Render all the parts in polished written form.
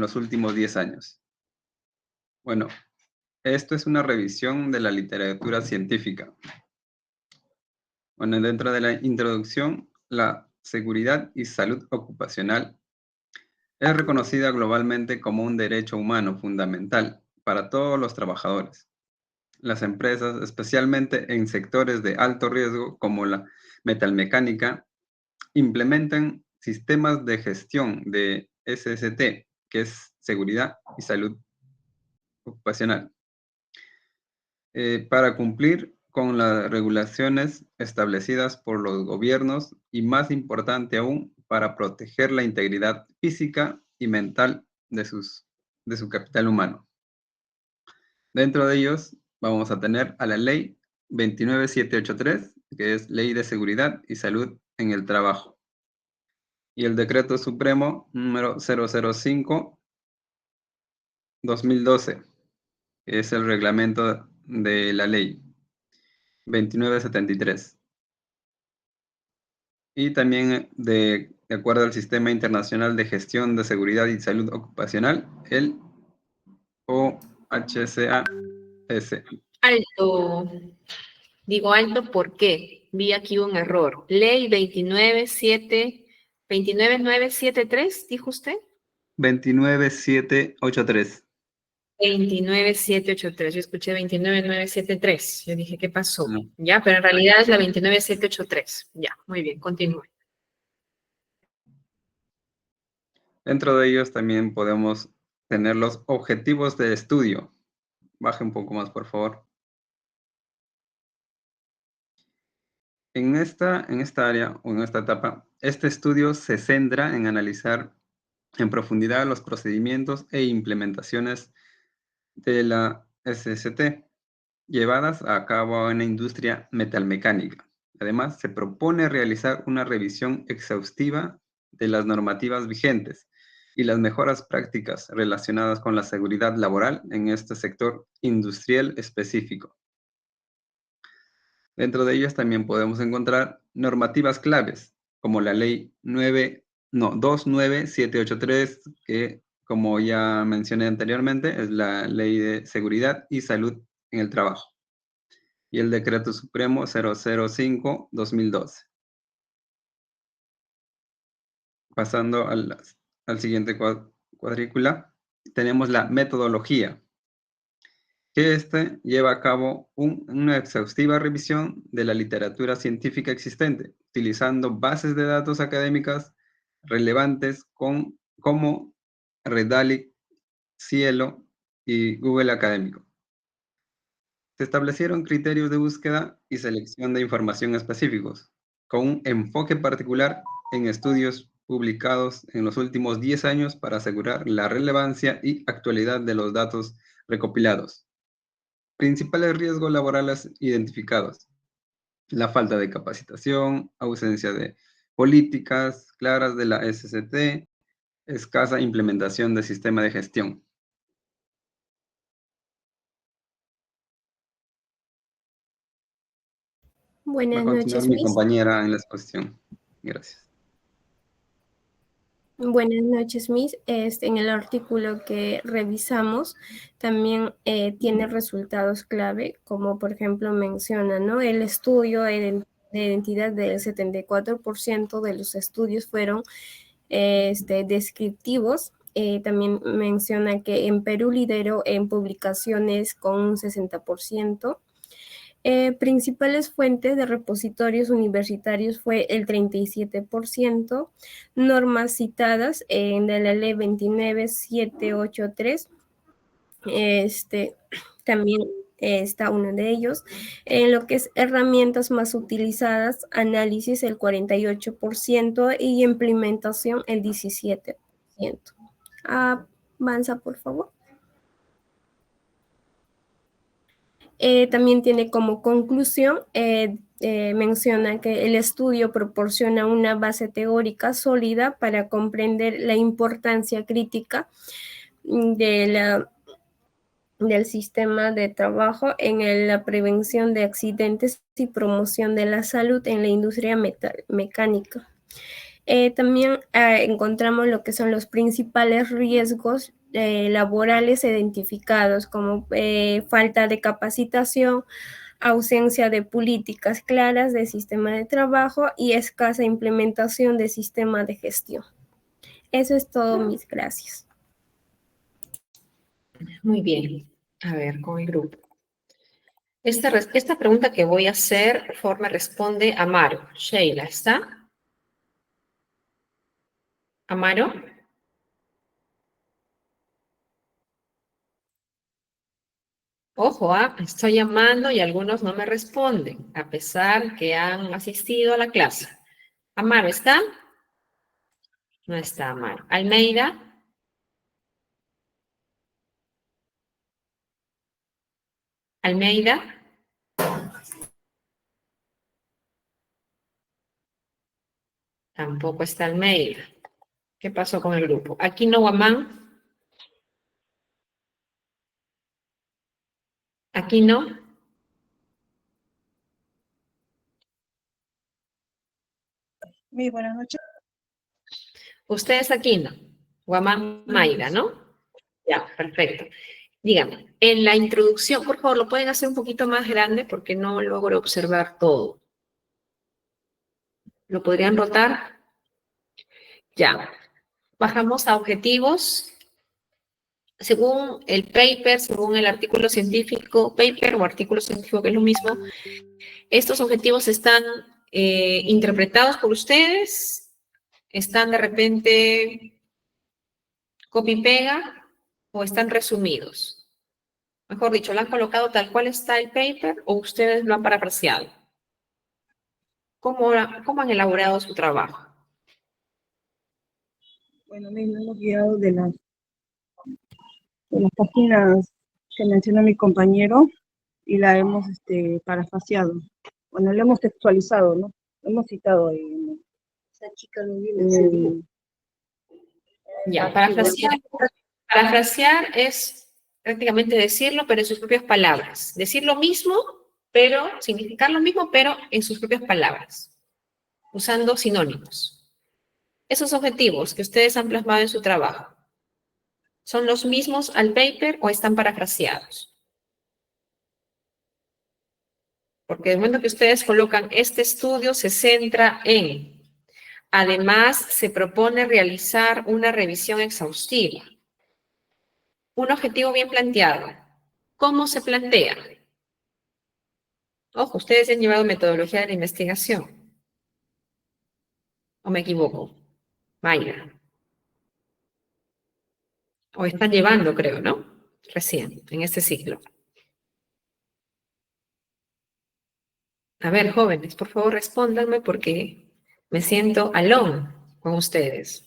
los últimos 10 años. Bueno, esto es una revisión de la literatura científica. Bueno, dentro de la introducción, la seguridad y salud ocupacional es reconocida globalmente como un derecho humano fundamental para todos los trabajadores. Las empresas, especialmente en sectores de alto riesgo como la metalmecánica, implementan sistemas de gestión de SST, que es seguridad y salud ocupacional, para cumplir con las regulaciones establecidas por los gobiernos y, más importante aún, para proteger la integridad física y mental de su capital humano. Dentro de ellos vamos a tener a la Ley 29783, que es Ley de Seguridad y Salud en el Trabajo, y el Decreto Supremo número 005-2012, que es el reglamento de la Ley 2973. Y también de acuerdo al Sistema Internacional de Gestión de Seguridad y Salud Ocupacional, el OHCAS. Alto. Digo alto porque vi aquí un error. Ley 29773, dijo usted. 29783. 29783. Yo escuché 29973. Yo dije, ¿qué pasó? No. Ya, pero en realidad es la 29783. Ya, muy bien, continúe. Dentro de ellos también podemos tener los objetivos de estudio. Baje un poco más, por favor. En esta área o en esta etapa, este estudio se centra en analizar en profundidad los procedimientos e implementaciones de la SST llevadas a cabo en la industria metalmecánica. Además, se propone realizar una revisión exhaustiva de las normativas vigentes y las mejoras prácticas relacionadas con la seguridad laboral en este sector industrial específico. Dentro de ellas también podemos encontrar normativas claves, como la Ley 29783, que, como ya mencioné anteriormente, es la Ley de Seguridad y Salud en el Trabajo, y el Decreto Supremo 005-2012. Pasando al siguiente cuadrícula, tenemos la metodología, que lleva a cabo una exhaustiva revisión de la literatura científica existente, utilizando bases de datos académicas relevantes como Redalyc, Cielo y Google Académico. Se establecieron criterios de búsqueda y selección de información específicos, con un enfoque particular en estudios publicados en los últimos 10 años para asegurar la relevancia y actualidad de los datos recopilados. Principales riesgos laborales identificados: la falta de capacitación, ausencia de políticas claras de la SST, escasa implementación del sistema de gestión. Va a Buenas continuar noches, mi Miss. compañera en la exposición. Gracias. Buenas noches, Miss. En el artículo que revisamos también tiene resultados clave, como por ejemplo menciona, ¿no? El estudio de identidad del 74% de los estudios fueron descriptivos. También menciona que en Perú lideró en publicaciones con un 60%. Principales fuentes de repositorios universitarios fue el 37%, normas citadas en la ley 29783, también está uno de ellos. En lo que es herramientas más utilizadas, análisis el 48% y implementación el 17%. Avanza, por favor. También tiene como conclusión, menciona que el estudio proporciona una base teórica sólida para comprender la importancia crítica del sistema de trabajo en la prevención de accidentes y promoción de la salud en la industria mecánica. También encontramos lo que son los principales riesgos laborales identificados, como falta de capacitación, ausencia de políticas claras de sistema de trabajo y escasa implementación de sistema de gestión. Eso es todo, mis gracias. Muy bien. A ver, con el grupo. Esta pregunta que voy a hacer, me responde Amaro. Sheila, ¿está? Amaro. Ojo, estoy llamando y algunos no me responden, a pesar que han asistido a la clase. Amaro, ¿está? No está Amaro. Almeida. Almeida. Tampoco está Almeida. ¿Qué pasó con el grupo? Aquino Guamán. Aquino. Muy buenas noches. Usted es Aquino. Guamán Mayra, ¿no? Ya, perfecto. Dígame, en la introducción, por favor, lo pueden hacer un poquito más grande porque no logro observar todo. ¿Lo podrían rotar? Ya. Bajamos a objetivos. Según el paper, según el artículo científico, paper o artículo científico, que es lo mismo, estos objetivos están interpretados por ustedes, están de repente copy-pega o están resumidos. Mejor dicho, ¿lo han colocado tal cual está el paper o ustedes lo han parafraseado? ¿Cómo han elaborado su trabajo? Bueno, nos hemos guiado de las páginas que mencionó mi compañero y la hemos parafraseado. Bueno, lo hemos textualizado, ¿no? Lo hemos citado ahí. Esa chica lo viene. Ya, parafrasear es prácticamente decirlo, pero en sus propias palabras. Decir lo mismo, pero significar lo mismo, pero en sus propias palabras, usando sinónimos. Esos objetivos que ustedes han plasmado en su trabajo, ¿son los mismos al paper o están parafraseados? Porque el momento que ustedes colocan este estudio se centra en, además se propone realizar una revisión exhaustiva. Un objetivo bien planteado. ¿Cómo se plantea? Ojo, ustedes han llevado metodología de la investigación. ¿O me equivoco? Vaya. O están llevando, creo, ¿no? Recién, en este ciclo. A ver, jóvenes, por favor respóndanme porque me siento alone con ustedes.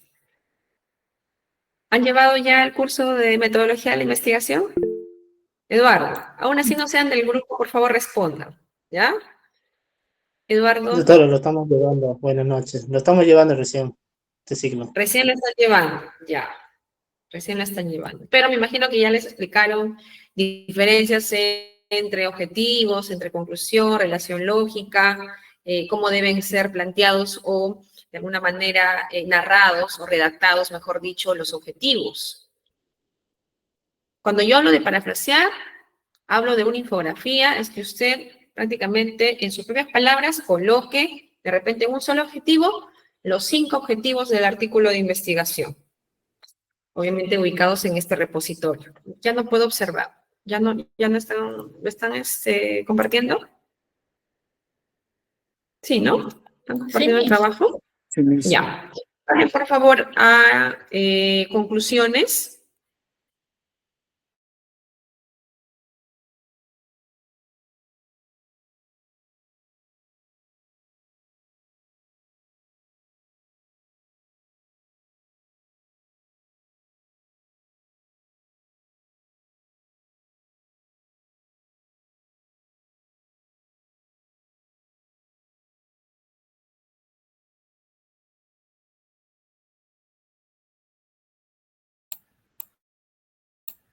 ¿Han llevado ya el curso de metodología de la investigación? Eduardo, aún así no sean del grupo, por favor respondan. ¿Ya? Eduardo. Doctora, lo estamos llevando. Buenas noches. Lo estamos llevando recién, este ciclo. Recién lo están llevando, ya. Recién lo están llevando. Pero me imagino que ya les explicaron diferencias entre objetivos, entre conclusión, relación lógica, cómo deben ser planteados o de alguna manera narrados o redactados, mejor dicho, los objetivos. Cuando yo hablo de parafrasear, hablo de una infografía, es que usted prácticamente en sus propias palabras coloque de repente en un solo objetivo los 5 objetivos del artículo de investigación, obviamente ubicados en este repositorio. Ya no puedo observar, ya no están, ¿lo están compartiendo? Sí, ¿no? ¿Están compartiendo el trabajo? Sí, Ya. Por favor, a conclusiones.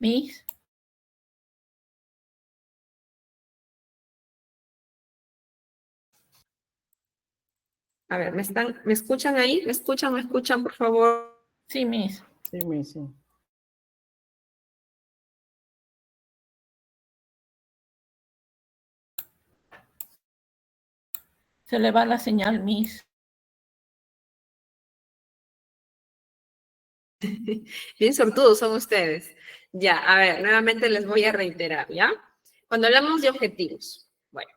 Miss. A ver, ¿me escuchan ahí? ¿Me escuchan, por favor? Sí, Miss. Sí, mi, sí. Se le va la señal, Miss. Bien sortudos son ustedes. Ya, a ver, nuevamente les voy a reiterar, ¿ya? Cuando hablamos de objetivos, bueno,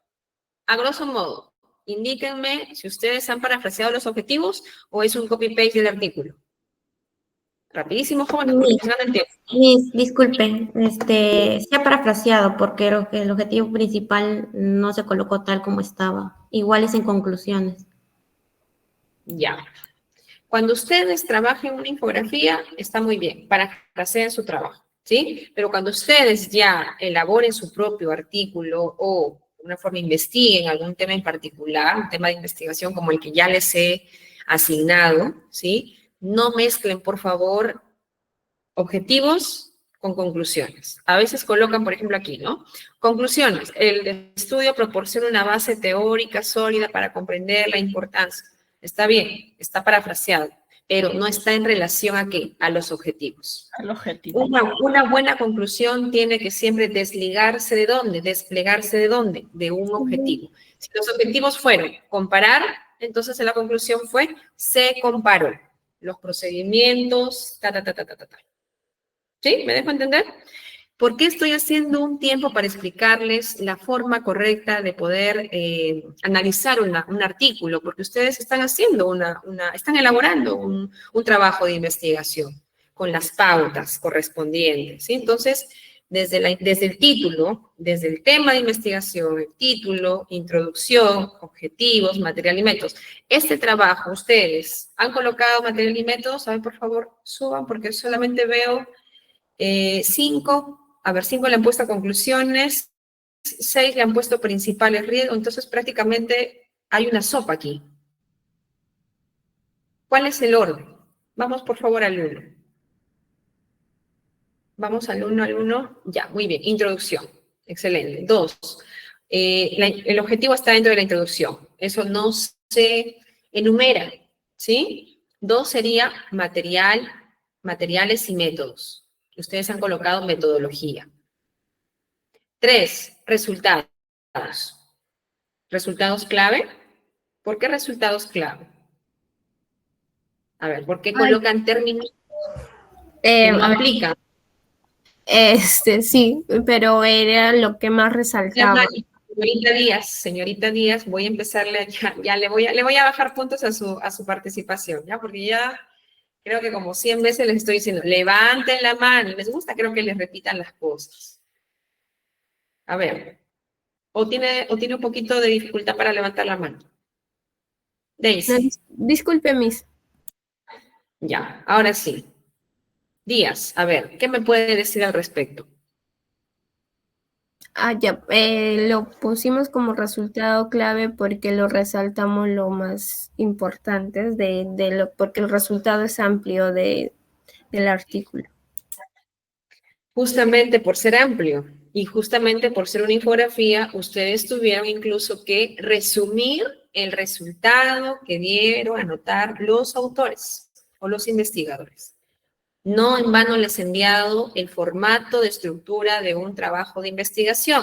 a grosso modo, indíquenme si ustedes han parafraseado los objetivos o es un copy-paste del artículo. Rapidísimo, jóvenes, porque se gana el tiempo. Disculpen, se ha parafraseado porque el objetivo principal no se colocó tal como estaba. Igual es en conclusiones. Ya. Cuando ustedes trabajen una infografía, está muy bien, parafraseen su trabajo, ¿sí? Pero cuando ustedes ya elaboren su propio artículo o de una forma investiguen algún tema en particular, un tema de investigación como el que ya les he asignado, ¿sí? No mezclen, por favor, objetivos con conclusiones. A veces colocan, por ejemplo, aquí, ¿no? Conclusiones. El estudio proporciona una base teórica sólida para comprender la importancia. Está bien, está parafraseado, pero no está en relación a qué, a los objetivos. Al objetivo. Una buena conclusión tiene que siempre desligarse de dónde, desplegarse de dónde, de un objetivo. Si los objetivos fueron comparar, entonces la conclusión fue, se comparó los procedimientos, ¿Sí? ¿Me dejo entender? ¿Por qué estoy haciendo un tiempo para explicarles la forma correcta de poder analizar un artículo? Porque ustedes están haciendo están elaborando un trabajo de investigación con las pautas correspondientes, ¿sí? Entonces, desde el título, desde el tema de investigación, el título, introducción, objetivos, material y métodos. Este trabajo, ustedes han colocado material y métodos, a ver, por favor, suban, porque solamente veo 5 le han puesto conclusiones, 6 le han puesto principales riesgos, entonces prácticamente hay una sopa aquí. ¿Cuál es el orden? Vamos por favor al 1. Vamos al 1. Ya, muy bien, introducción, excelente. 2, el objetivo está dentro de la introducción, eso no se enumera, ¿sí? 2 sería materiales y métodos. Ustedes han colocado metodología. 3, resultados. ¿Resultados clave? ¿Por qué resultados clave? A ver, ¿por qué colocan términos que no A ver, aplican? sí, pero era lo que más resaltaba. Señorita Díaz, voy a empezarle, ya le voy a bajar puntos a su participación, ¿ya? Porque ya creo que como 100 veces les estoy diciendo, levanten la mano, les gusta, creo que les repitan las cosas. A ver, o tiene un poquito de dificultad para levantar la mano. No, Daisy, disculpe, Miss. ya, ahora sí. Díaz, a ver, ¿qué me puede decir al respecto? Ya, lo pusimos como resultado clave porque lo resaltamos lo más importante porque el resultado es amplio del artículo. Justamente por ser amplio y justamente por ser una infografía, ustedes tuvieron incluso que resumir el resultado que dieron anotar los autores o los investigadores. No en vano les he enviado el formato de estructura de un trabajo de investigación,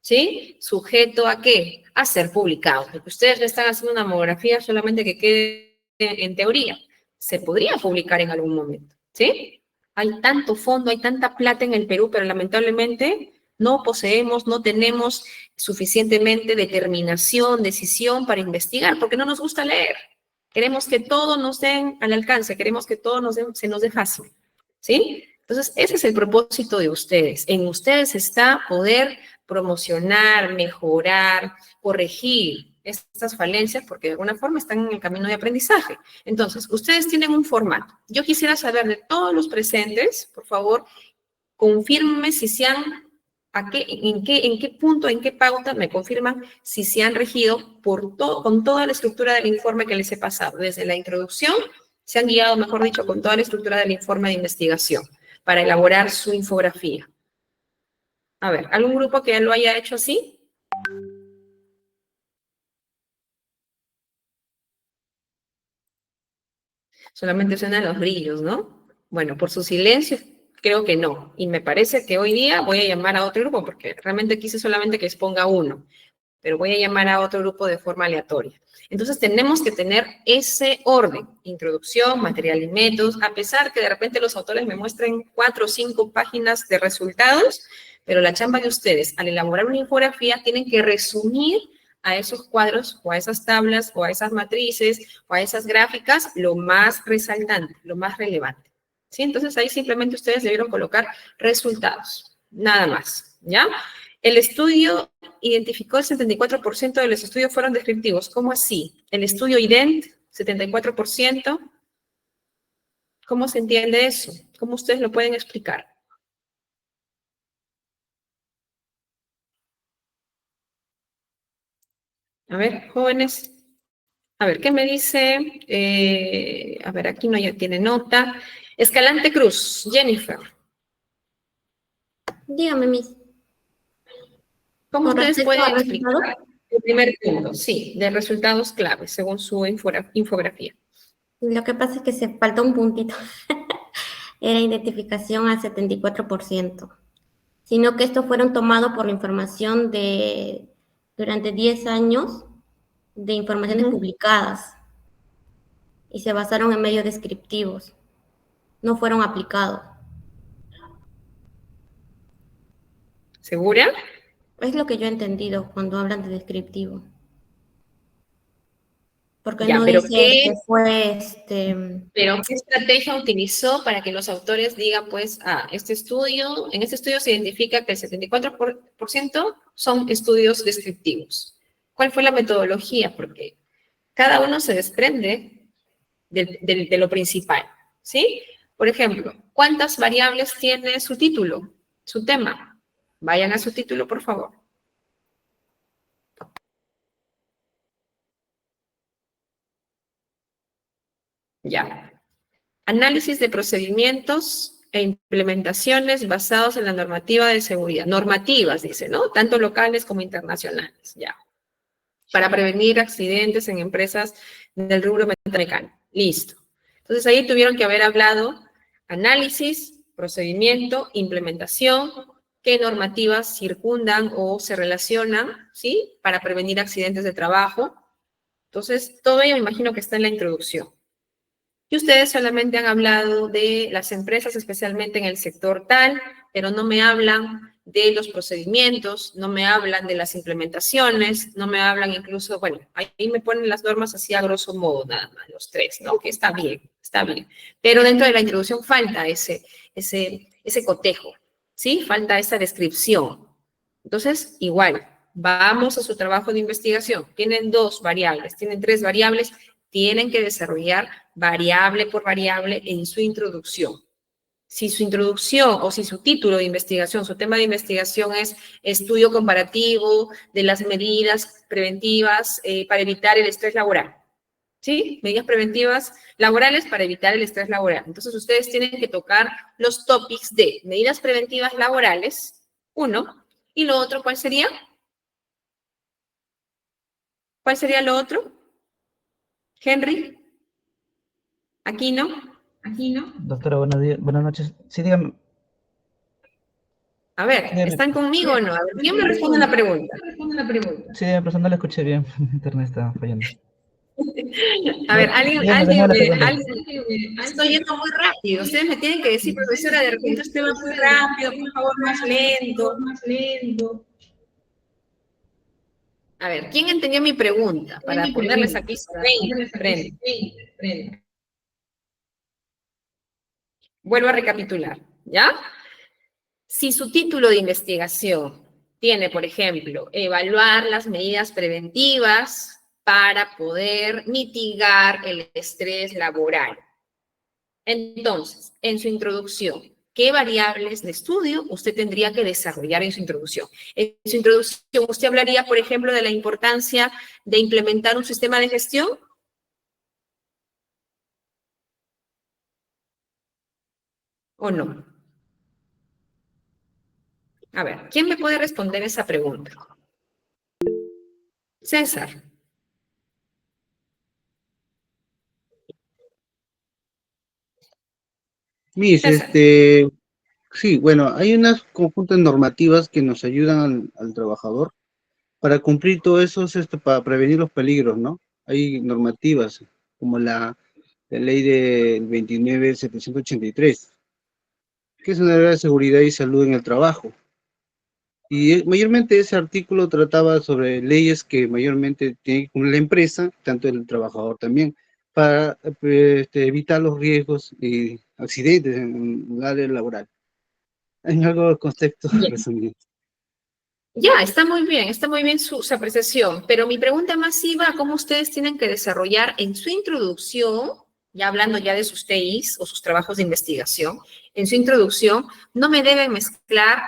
¿sí? ¿Sujeto a qué? A ser publicado. Porque ustedes no están haciendo una monografía solamente que quede en teoría. Se podría publicar en algún momento, ¿sí? Hay tanto fondo, hay tanta plata en el Perú, pero lamentablemente no poseemos, no tenemos suficientemente determinación, decisión para investigar, porque no nos gusta leer. Queremos que todo nos den al alcance, queremos que todo se nos dé fácil, ¿sí? Entonces, ese es el propósito de ustedes. En ustedes está poder promocionar, mejorar, corregir estas falencias, porque de alguna forma están en el camino de aprendizaje. Entonces, ustedes tienen un formato. Yo quisiera saber de todos los presentes, por favor, confírmenme si se han, en qué punto, en qué pauta me confirman si se han regido con toda la estructura del informe que les he pasado. Desde la introducción, se han guiado, mejor dicho, con toda la estructura del informe de investigación para elaborar su infografía. A ver, ¿algún grupo que lo haya hecho así? Solamente suenan los brillos, ¿no? Bueno, por su silencio, creo que no. Y me parece que hoy día voy a llamar a otro grupo, porque realmente quise solamente que exponga uno, pero voy a llamar a otro grupo de forma aleatoria. Entonces tenemos que tener ese orden, introducción, material y métodos, a pesar que de repente los autores me muestren 4 o 5 páginas de resultados, pero la chamba de ustedes al elaborar una infografía tienen que resumir a esos cuadros o a esas tablas o a esas matrices o a esas gráficas lo más resaltante, lo más relevante. ¿Sí? Entonces ahí simplemente ustedes debieron colocar resultados, nada más, ¿ya? El estudio identificó el 74% de los estudios fueron descriptivos. ¿Cómo así? El estudio IDENT, 74%. ¿Cómo se entiende eso? ¿Cómo ustedes lo pueden explicar? A ver, jóvenes. A ver, ¿qué me dice? A ver, aquí no ya tiene nota. Escalante Cruz, Jennifer. Dígame, Miss. ¿Cómo ¿Con ustedes respecto pueden al explicar resultado? el primer punto? Sí, de resultados claves, según su infografía. Lo que pasa es que se faltó un puntito. Era identificación al 74%, sino que estos fueron tomados por la información de durante 10 años de informaciones publicadas y se basaron en medios descriptivos, no fueron aplicados. ¿Segura? Es lo que yo he entendido cuando hablan de descriptivo. Porque Ya, no pero dice ¿qué? que fue Pero ¿qué estrategia utilizó para que los autores digan, pues, en este estudio se identifica que el 74% son estudios descriptivos? ¿Cuál fue la metodología? Porque cada uno se desprende de lo principal, ¿sí? Por ejemplo, ¿cuántas variables tiene su título, su tema? Vayan a su título, por favor. Ya. Análisis de procedimientos e implementaciones basados en la normativa de seguridad. Normativas, dice, ¿no? Tanto locales como internacionales, ya. Para prevenir accidentes en empresas del rubro mecánico. Listo. Entonces ahí tuvieron que haber hablado análisis, procedimiento, implementación, qué normativas circundan o se relacionan, ¿sí? Para prevenir accidentes de trabajo. Entonces, todo ello me imagino que está en la introducción. Y ustedes solamente han hablado de las empresas, especialmente en el sector tal, pero no me hablan de los procedimientos, no me hablan de las implementaciones, no me hablan incluso, bueno, ahí me ponen las normas así a grosso modo, nada más, los 3, ¿no? Que está bien, está bien. Pero dentro de la introducción falta ese cotejo, ¿sí? Falta esa descripción. Entonces, igual, vamos a su trabajo de investigación. Tienen 2 variables, tienen 3 variables, tienen que desarrollar variable por variable en su introducción. Si su introducción o si su título de investigación, su tema de investigación es estudio comparativo de las medidas preventivas para evitar el estrés laboral, ¿sí? Medidas preventivas laborales para evitar el estrés laboral. Entonces, ustedes tienen que tocar los topics de medidas preventivas laborales, 1, y lo otro, ¿cuál sería? ¿Cuál sería lo otro? Henry, Aquino. Doctora, buenas noches. Sí, dígame. A ver, Dígame. ¿están conmigo o no? A ver, ¿quién me responde la pregunta? Sí, dígame, pero no la escuché bien. Internet está fallando. A ver, alguien Dígame la pregunta. estoy yendo muy rápido. Ustedes me tienen que decir, profesora, de repente usted va muy rápido, por favor, más lento. A ver, ¿quién entendió mi pregunta? Para ponerles aquí frente. Vuelvo a recapitular, ¿ya? Si su título de investigación tiene, por ejemplo, evaluar las medidas preventivas para poder mitigar el estrés laboral. Entonces, en su introducción, ¿qué variables de estudio usted tendría que desarrollar en su introducción? En su introducción, ¿usted hablaría, por ejemplo, de la importancia de implementar un sistema de gestión? ¿O no? A ver, ¿quién me puede responder esa pregunta? César. Miss, César. sí, bueno, hay unas conjuntas normativas que nos ayudan al trabajador para cumplir todo eso, para prevenir los peligros, ¿no? Hay normativas, como la ley del 29.783, que es una ley de seguridad y salud en el trabajo. Y mayormente ese artículo trataba sobre leyes que mayormente tiene que cumplir la empresa, tanto el trabajador también, para evitar los riesgos y accidentes en el área laboral. En algo de contexto Ya. resumido. Ya, está muy bien su apreciación, pero mi pregunta más iba a cómo ustedes tienen que desarrollar en su introducción, ya hablando ya de sus TIs o sus trabajos de investigación, en su introducción no me deben mezclar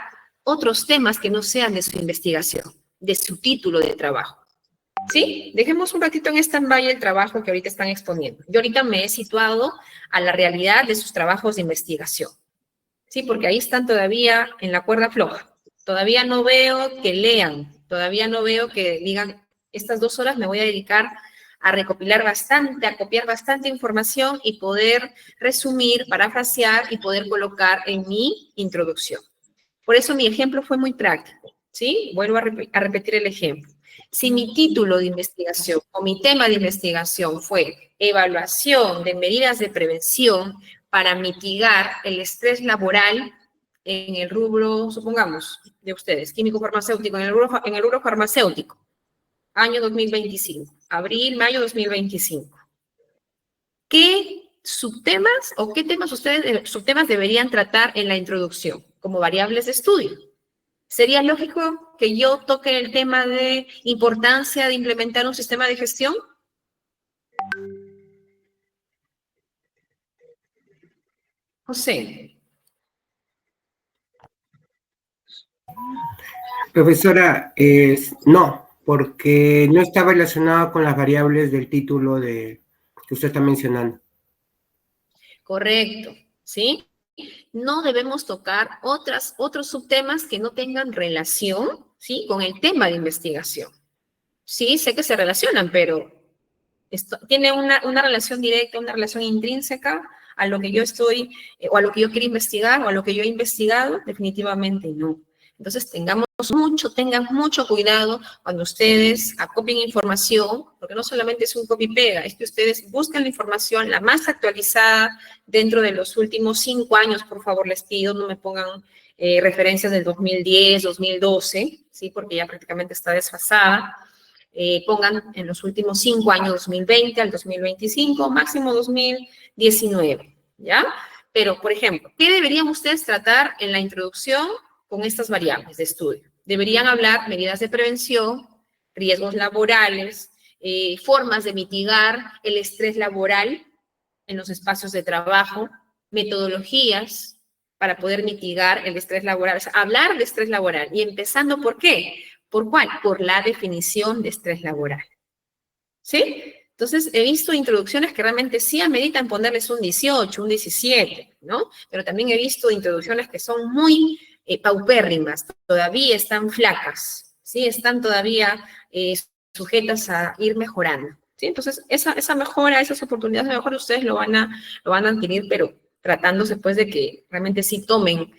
otros temas que no sean de su investigación, de su título de trabajo. ¿Sí? Dejemos un ratito en stand-by el trabajo que ahorita están exponiendo. Yo ahorita me he situado a la realidad de sus trabajos de investigación. Sí, porque ahí están todavía en la cuerda floja. Todavía no veo que lean, todavía no veo que digan, estas 2 horas me voy a dedicar a recopilar bastante, a copiar bastante información y poder resumir, parafrasear y poder colocar en mi introducción. Por eso mi ejemplo fue muy práctico, ¿sí? Vuelvo a repetir el ejemplo. Si mi título de investigación o mi tema de investigación fue evaluación de medidas de prevención para mitigar el estrés laboral en el rubro, supongamos, de ustedes, químico farmacéutico, en el rubro farmacéutico, año 2025, abril, mayo 2025. ¿Qué subtemas o qué temas subtemas deberían tratar en la introducción como variables de estudio? ¿Sería lógico que yo toque el tema de importancia de implementar un sistema de gestión? José. Profesora, no, porque no está relacionado con las variables del título que usted está mencionando. Correcto, ¿sí? No debemos tocar otros subtemas que no tengan relación, ¿sí? Con el tema de investigación. Sí, sé que se relacionan, pero tiene una relación directa, una relación intrínseca a lo que yo estoy, o a lo que yo quiero investigar, o a lo que yo he investigado, definitivamente no. Entonces tengan mucho cuidado cuando ustedes acopien información, porque no solamente es un copy-pega, es que ustedes buscan la información la más actualizada dentro de los últimos 5 años, por favor, les pido, no me pongan referencias del 2010, 2012, ¿sí? Porque ya prácticamente está desfasada. Pongan en los últimos 5 años, 2020 al 2025, máximo 2019, ¿ya? Pero, por ejemplo, ¿qué deberían ustedes tratar en la introducción con estas variables de estudio? Deberían hablar medidas de prevención, riesgos laborales, formas de mitigar el estrés laboral en los espacios de trabajo, metodologías para poder mitigar el estrés laboral. O sea, hablar de estrés laboral. Y empezando, ¿por qué? ¿Por cuál? Por la definición de estrés laboral. ¿Sí? Entonces, he visto introducciones que realmente sí ameritan ponerles un 18, un 17, ¿no? Pero también he visto introducciones que son muy paupérrimas, todavía están flacas, ¿sí? Están todavía sujetas a ir mejorando, ¿sí? Entonces, esa mejora, esas oportunidades de mejora, ustedes lo van a adquirir, pero tratándose pues de que realmente sí tomen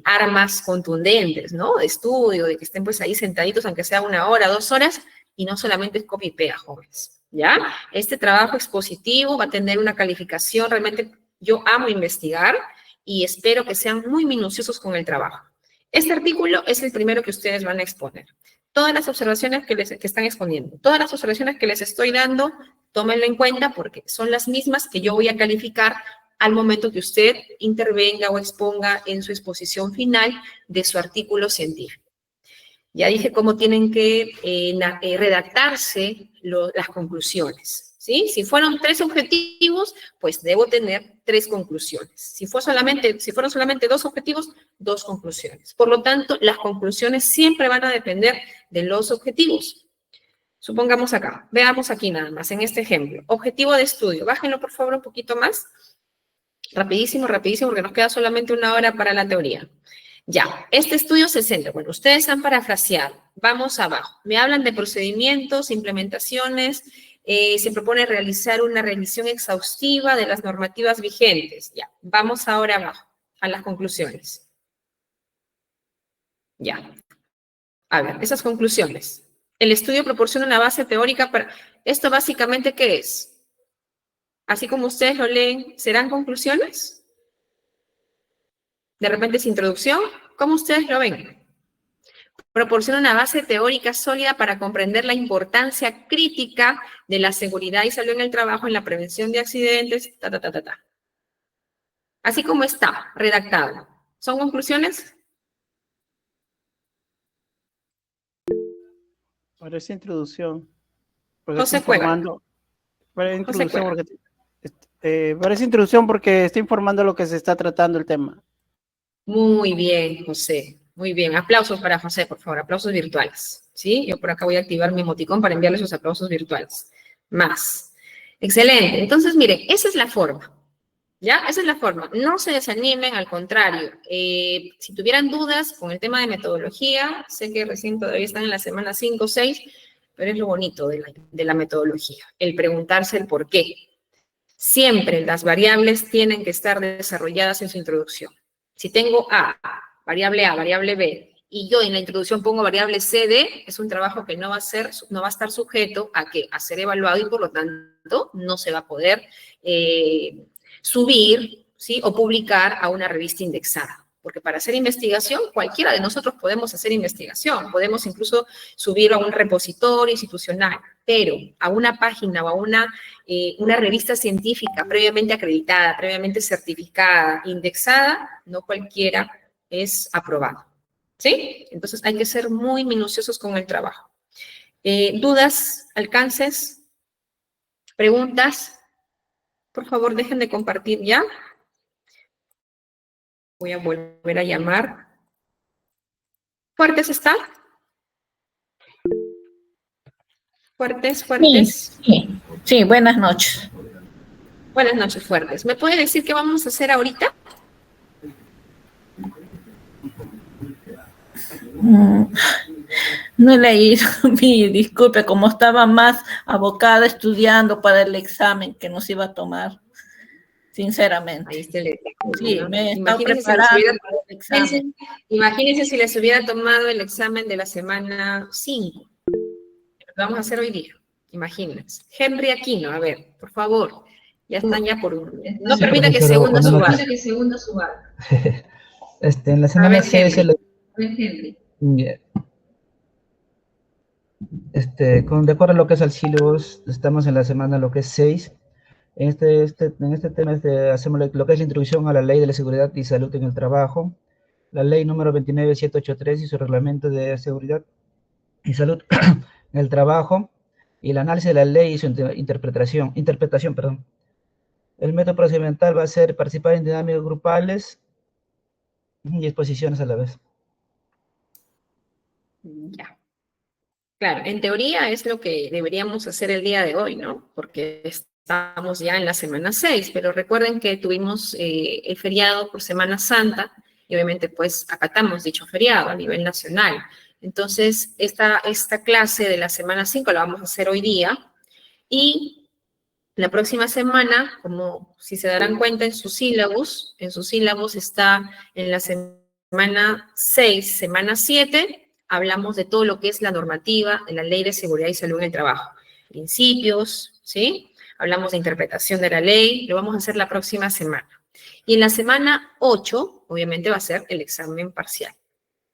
armas contundentes, ¿no? De estudio, de que estén pues ahí sentaditos, aunque sea 1 hora, 2 horas, y no solamente es copy y pega, jóvenes, ¿ya? Este trabajo expositivo va a tener una calificación, realmente yo amo investigar y espero que sean muy minuciosos con el trabajo. Este artículo es el primero que ustedes van a exponer. Todas las observaciones que están exponiendo, todas las observaciones que les estoy dando, tómenlo en cuenta porque son las mismas que yo voy a calificar al momento que usted intervenga o exponga en su exposición final de su artículo científico. Ya dije cómo tienen que redactarse las conclusiones, ¿sí? Si fueron 3 objetivos, pues debo tener 3 conclusiones. Si fueron solamente 2 objetivos, 2 conclusiones. Por lo tanto, las conclusiones siempre van a depender de los objetivos. Supongamos acá, veamos aquí nada más, en este ejemplo. Objetivo de estudio, bájenlo por favor un poquito más. Rapidísimo, porque nos queda solamente 1 hora para la teoría. Ya, este estudio se centra, bueno, ustedes han parafraseado, vamos abajo, me hablan de procedimientos, implementaciones, se propone realizar una revisión exhaustiva de las normativas vigentes. Ya, vamos ahora abajo, a las conclusiones. Ya. A ver, esas conclusiones. El estudio proporciona una base teórica para... ¿Esto básicamente qué es? Así como ustedes lo leen, ¿serán conclusiones? De repente es introducción. ¿Cómo ustedes lo ven? Proporciona una base teórica sólida para comprender la importancia crítica de la seguridad y salud en el trabajo, en la prevención de accidentes, Así como está redactado. ¿Son conclusiones? Parece introducción. Porque José está Cueva. informando. Parece José introducción, Cueva. parece introducción porque está informando lo que se está tratando el tema. Muy bien, José. Muy bien. Aplausos para José, por favor. Aplausos virtuales. ¿Sí? Yo por acá voy a activar mi emoticón para enviarle sus aplausos virtuales. Más. Excelente. Entonces, miren, esa es la forma. ¿Ya? Esa es la forma. No se desanimen, al contrario. Si tuvieran dudas con el tema de metodología, sé que recién todavía están en la semana 5 o 6, pero es lo bonito de la metodología, el preguntarse el por qué. Siempre las variables tienen que estar desarrolladas en su introducción. Si tengo A, variable B, y yo en la introducción pongo variable C, D, es un trabajo que no va a estar sujeto a ser evaluado y por lo tanto no se va a poder subir, ¿sí? O publicar a una revista indexada. Porque para hacer investigación, cualquiera de nosotros podemos hacer investigación, podemos incluso subirlo a un repositorio institucional, pero a una página o a una revista científica previamente acreditada, previamente certificada, indexada, no cualquiera es aprobado. ¿Sí? Entonces hay que ser muy minuciosos con el trabajo. ¿Dudas, alcances, preguntas? Por favor, dejen de compartir ya. Voy a volver a llamar. ¿Fuertes está? ¿Fuertes? Sí, buenas noches. Buenas noches, Fuertes. ¿Me puede decir qué vamos a hacer ahorita? No he leído, disculpe, como estaba más abocada estudiando para el examen que nos iba a tomar, sinceramente. Ahí está el examen, Sí, ¿no? me he estado preparando para el examen. Imagínense si les hubiera tomado el examen de la semana 5. Lo vamos a hacer hoy día, imagínense. Henry Aquino, a ver, por favor, ya están ya por uno. No Sí, permita que profesora, segunda suba. En la semana 6 Henry. Henry. de acuerdo a lo que es el sílabus, estamos en la semana lo que es 6. En este tema hacemos lo que es la introducción a la Ley de la Seguridad y Salud en el Trabajo, la Ley número 29783 y su reglamento de seguridad y salud en el trabajo, y el análisis de la ley y su interpretación. El método procedimental va a ser participar en dinámicas grupales y exposiciones a la vez. Ya. Claro, en teoría es lo que deberíamos hacer el día de hoy, ¿no? Porque estamos ya en la semana 6, pero recuerden que tuvimos el feriado por Semana Santa y obviamente pues acatamos dicho feriado a nivel nacional. Entonces, esta clase de la semana 5 la vamos a hacer hoy día y la próxima semana, como si se darán cuenta en sus sílabus está en la semana 6, semana 7, hablamos de todo lo que es la normativa de la Ley de Seguridad y Salud en el Trabajo. Principios, ¿sí? Hablamos de interpretación de la ley, lo vamos a hacer la próxima semana. Y en la semana 8, obviamente va a ser el examen parcial.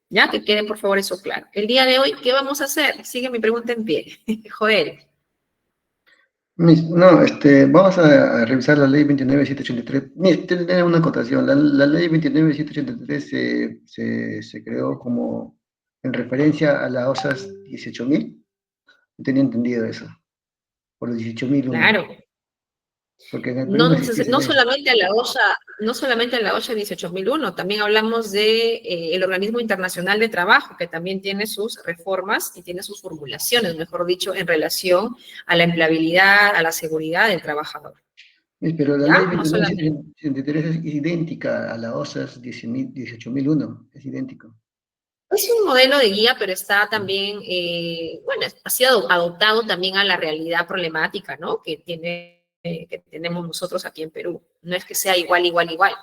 ¿Ya? Que quede, por favor, eso claro. El día de hoy, ¿qué vamos a hacer? Sigue mi pregunta en pie. Joel. No, vamos a revisar la ley 29.783. Mire, tiene una acotación. La ley 29.783 se creó como en referencia a la OSAS 18.000. No tenía entendido eso. Por los 18.000. Claro. Porque en el No solamente a la OSHA 18.001, también hablamos de el Organismo Internacional de Trabajo, que también tiene sus reformas y tiene sus formulaciones, mejor dicho, en relación a la empleabilidad, a la seguridad del trabajador. Pero la ley 29.783 es idéntica a la OSAS 18.001, es idéntico. Es un modelo de guía, pero está también, bueno, ha sido adoptado también a la realidad problemática, ¿no? Que tenemos nosotros aquí en Perú. No es que sea igual, igual, igual.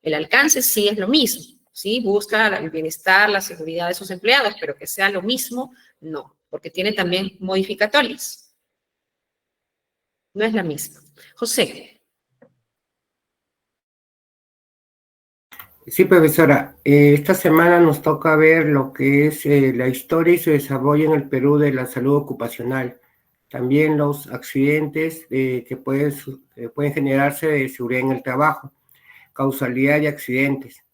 El alcance sí es lo mismo, ¿sí? Busca el bienestar, la seguridad de sus empleados, pero que sea lo mismo, no, porque tiene también modificatorios. No es la misma. José. Sí, profesora. Esta semana nos toca ver lo que es la historia y su desarrollo en el Perú de la salud ocupacional. También los accidentes que pueden generarse de seguridad en el trabajo, causalidad de accidentes.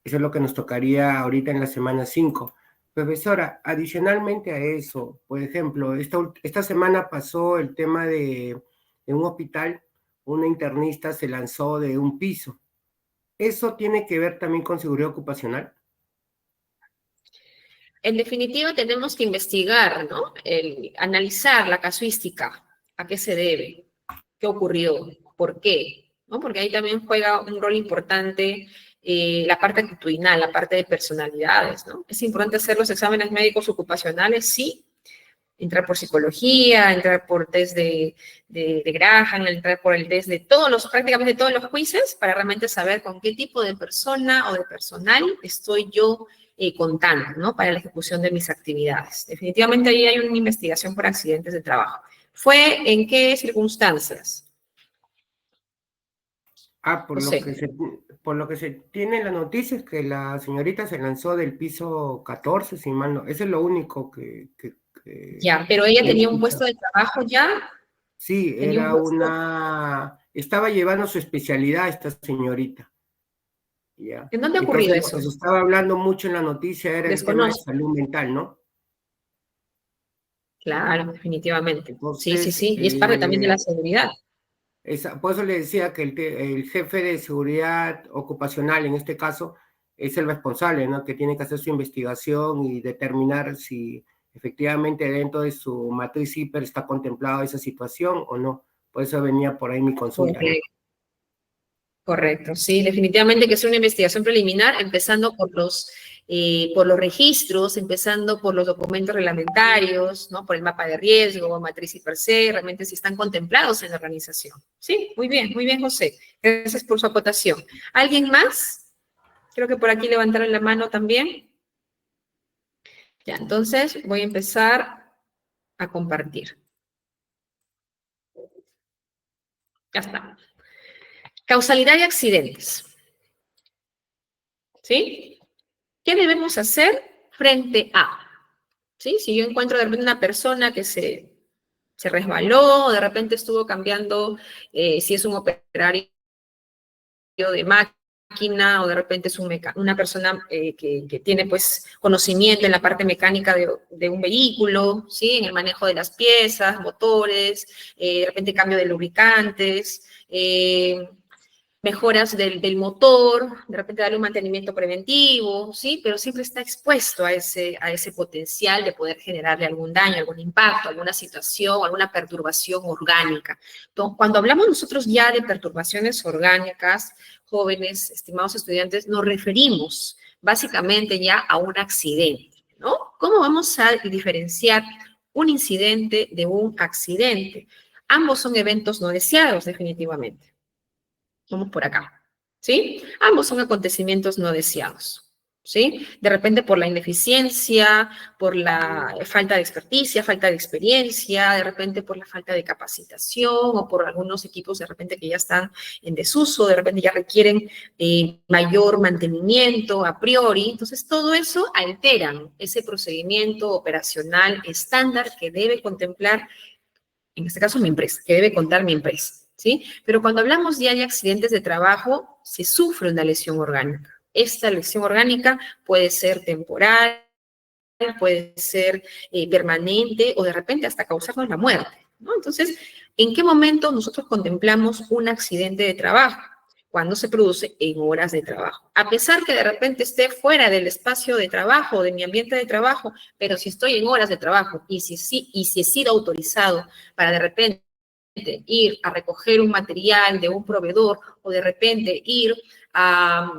Eso es lo que nos tocaría ahorita en la semana 5. Profesora, adicionalmente a eso, por ejemplo, esta semana pasó el tema de un hospital, una internista se lanzó de un piso. ¿Eso tiene que ver también con seguridad ocupacional? En definitiva, tenemos que investigar, ¿no? Analizar la casuística, a qué se debe, qué ocurrió, por qué, ¿no? Porque ahí también juega un rol importante la parte actitudinal, la parte de personalidades, ¿no? Es importante hacer los exámenes médicos ocupacionales, sí, entrar por psicología, entrar por test de Graham, entrar por el test de prácticamente todos los quizzes, para realmente saber con qué tipo de persona o de personal estoy yo contando, ¿no? Para la ejecución de mis actividades. Definitivamente ahí hay una investigación por accidentes de trabajo. ¿Fue en qué circunstancias? Por lo que se tiene en la noticia es que la señorita se lanzó del piso 14, si mal no. Eso es lo único que ya, pero ella tenía un puesto de trabajo ya. Sí, estaba llevando su especialidad esta señorita. Ya. ¿En dónde ha ocurrido eso? Lo que se estaba hablando mucho en la noticia era el tema de salud mental, ¿no? Claro, definitivamente. Entonces, sí. Y es parte también de la seguridad. Por eso le decía que el jefe de seguridad ocupacional, en este caso, es el responsable, ¿no? Que tiene que hacer su investigación y determinar si efectivamente dentro de su matriz hiper está contemplada esa situación o no. Por eso venía por ahí mi consulta. Correcto, sí, definitivamente que es una investigación preliminar, empezando por los registros, empezando por los documentos reglamentarios, ¿no? Por el mapa de riesgo, matriz hiper C, realmente si están contemplados en la organización. Sí, muy bien, José. Gracias por su acotación. ¿Alguien más? Creo que por aquí levantaron la mano también. Ya, entonces voy a empezar a compartir. Ya está. Causalidad de accidentes. ¿Sí? ¿Qué debemos hacer frente a? ¿Sí? Si yo encuentro de repente una persona que se resbaló, o de repente estuvo cambiando, si es un operario de máquina, o de repente es una persona que tiene pues conocimiento en la parte mecánica de un vehículo, ¿sí? En el manejo de las piezas, motores, de repente cambio de lubricantes, mejoras del motor, de repente darle un mantenimiento preventivo, ¿sí? Pero siempre está expuesto a ese potencial de poder generarle algún daño, algún impacto, alguna situación, alguna perturbación orgánica. Entonces, cuando hablamos nosotros ya de perturbaciones orgánicas, jóvenes, estimados estudiantes, nos referimos básicamente ya a un accidente, ¿no? ¿Cómo vamos a diferenciar un incidente de un accidente? Ambos son eventos no deseados, definitivamente. Vamos por acá, ¿sí? Ambos son acontecimientos no deseados, ¿sí? De repente por la ineficiencia, por la falta de experticia, falta de experiencia, de repente por la falta de capacitación o por algunos equipos de repente que ya están en desuso, de repente ya requieren mayor mantenimiento a priori. Entonces, todo eso alteran ese procedimiento operacional estándar que debe contemplar, en este caso, mi empresa, que debe contar mi empresa. ¿Sí? Pero cuando hablamos ya de accidentes de trabajo, se sufre una lesión orgánica. Esta lesión orgánica puede ser temporal, puede ser permanente o de repente hasta causarnos la muerte, ¿no? Entonces, ¿en qué momento nosotros contemplamos un accidente de trabajo? Cuando se produce en horas de trabajo. A pesar que de repente esté fuera del espacio de trabajo, de mi ambiente de trabajo, pero si estoy en horas de trabajo y si he sido autorizado para de repente ir a recoger un material de un proveedor o de repente ir a,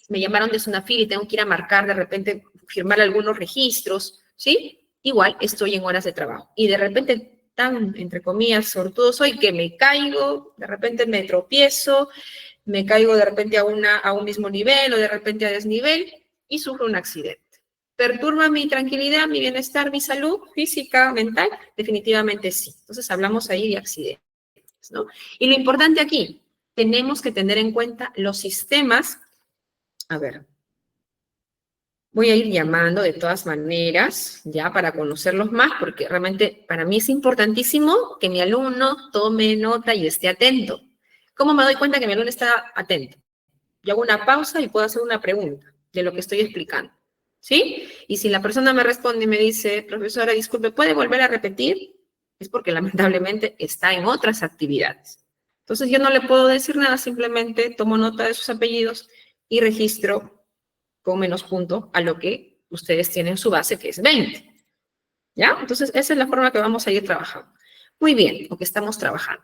me llamaron de Sunafil y tengo que ir a marcar de repente firmar algunos registros, ¿sí? Igual estoy en horas de trabajo. Y de repente, tan, entre comillas, sortudo soy que me caigo, de repente me tropiezo, me caigo de repente a un mismo nivel o de repente a desnivel y sufro un accidente. ¿Perturba mi tranquilidad, mi bienestar, mi salud física, mental? Definitivamente sí. Entonces hablamos ahí de accidentes, ¿no? Y lo importante aquí, tenemos que tener en cuenta los sistemas. A ver, voy a ir llamando de todas maneras, ya para conocerlos más, porque realmente para mí es importantísimo que mi alumno tome nota y esté atento. ¿Cómo me doy cuenta que mi alumno está atento? Yo hago una pausa y puedo hacer una pregunta de lo que estoy explicando, ¿sí? Y si la persona me responde y me dice, profesora, disculpe, ¿puede volver a repetir? Es porque lamentablemente está en otras actividades. Entonces yo no le puedo decir nada, simplemente tomo nota de sus apellidos y registro con menos punto a lo que ustedes tienen en su base, que es 20. ¿Ya? Entonces esa es la forma que vamos a ir trabajando. Muy bien, lo que estamos trabajando.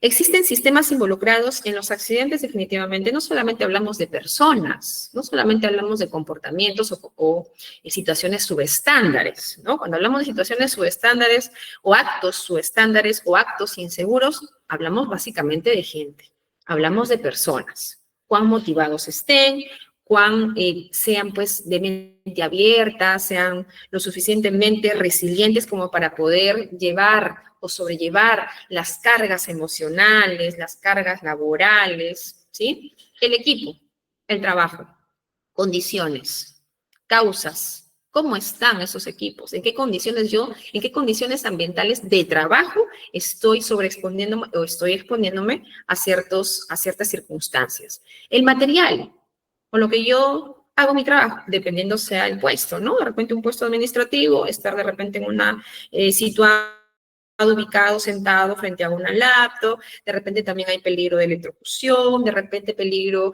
Existen sistemas involucrados en los accidentes definitivamente. No solamente hablamos de personas, no solamente hablamos de comportamientos o situaciones subestándares, ¿no? Cuando hablamos de situaciones subestándares o actos inseguros, hablamos básicamente de gente. Hablamos de personas. Cuán motivados estén, cuán sean pues de mente abierta, sean lo suficientemente resilientes como para poder llevar o sobrellevar las cargas emocionales, las cargas laborales, ¿sí? El equipo, el trabajo, condiciones, causas, ¿cómo están esos equipos? ¿En qué condiciones ambientales de trabajo estoy sobreexponiéndome o estoy exponiéndome a ciertas circunstancias? El material, con lo que yo hago mi trabajo, dependiendo sea el puesto, ¿no? De repente un puesto administrativo, estar de repente en una situación ubicado, sentado frente a una laptop, de repente también hay peligro de electrocución, de repente peligro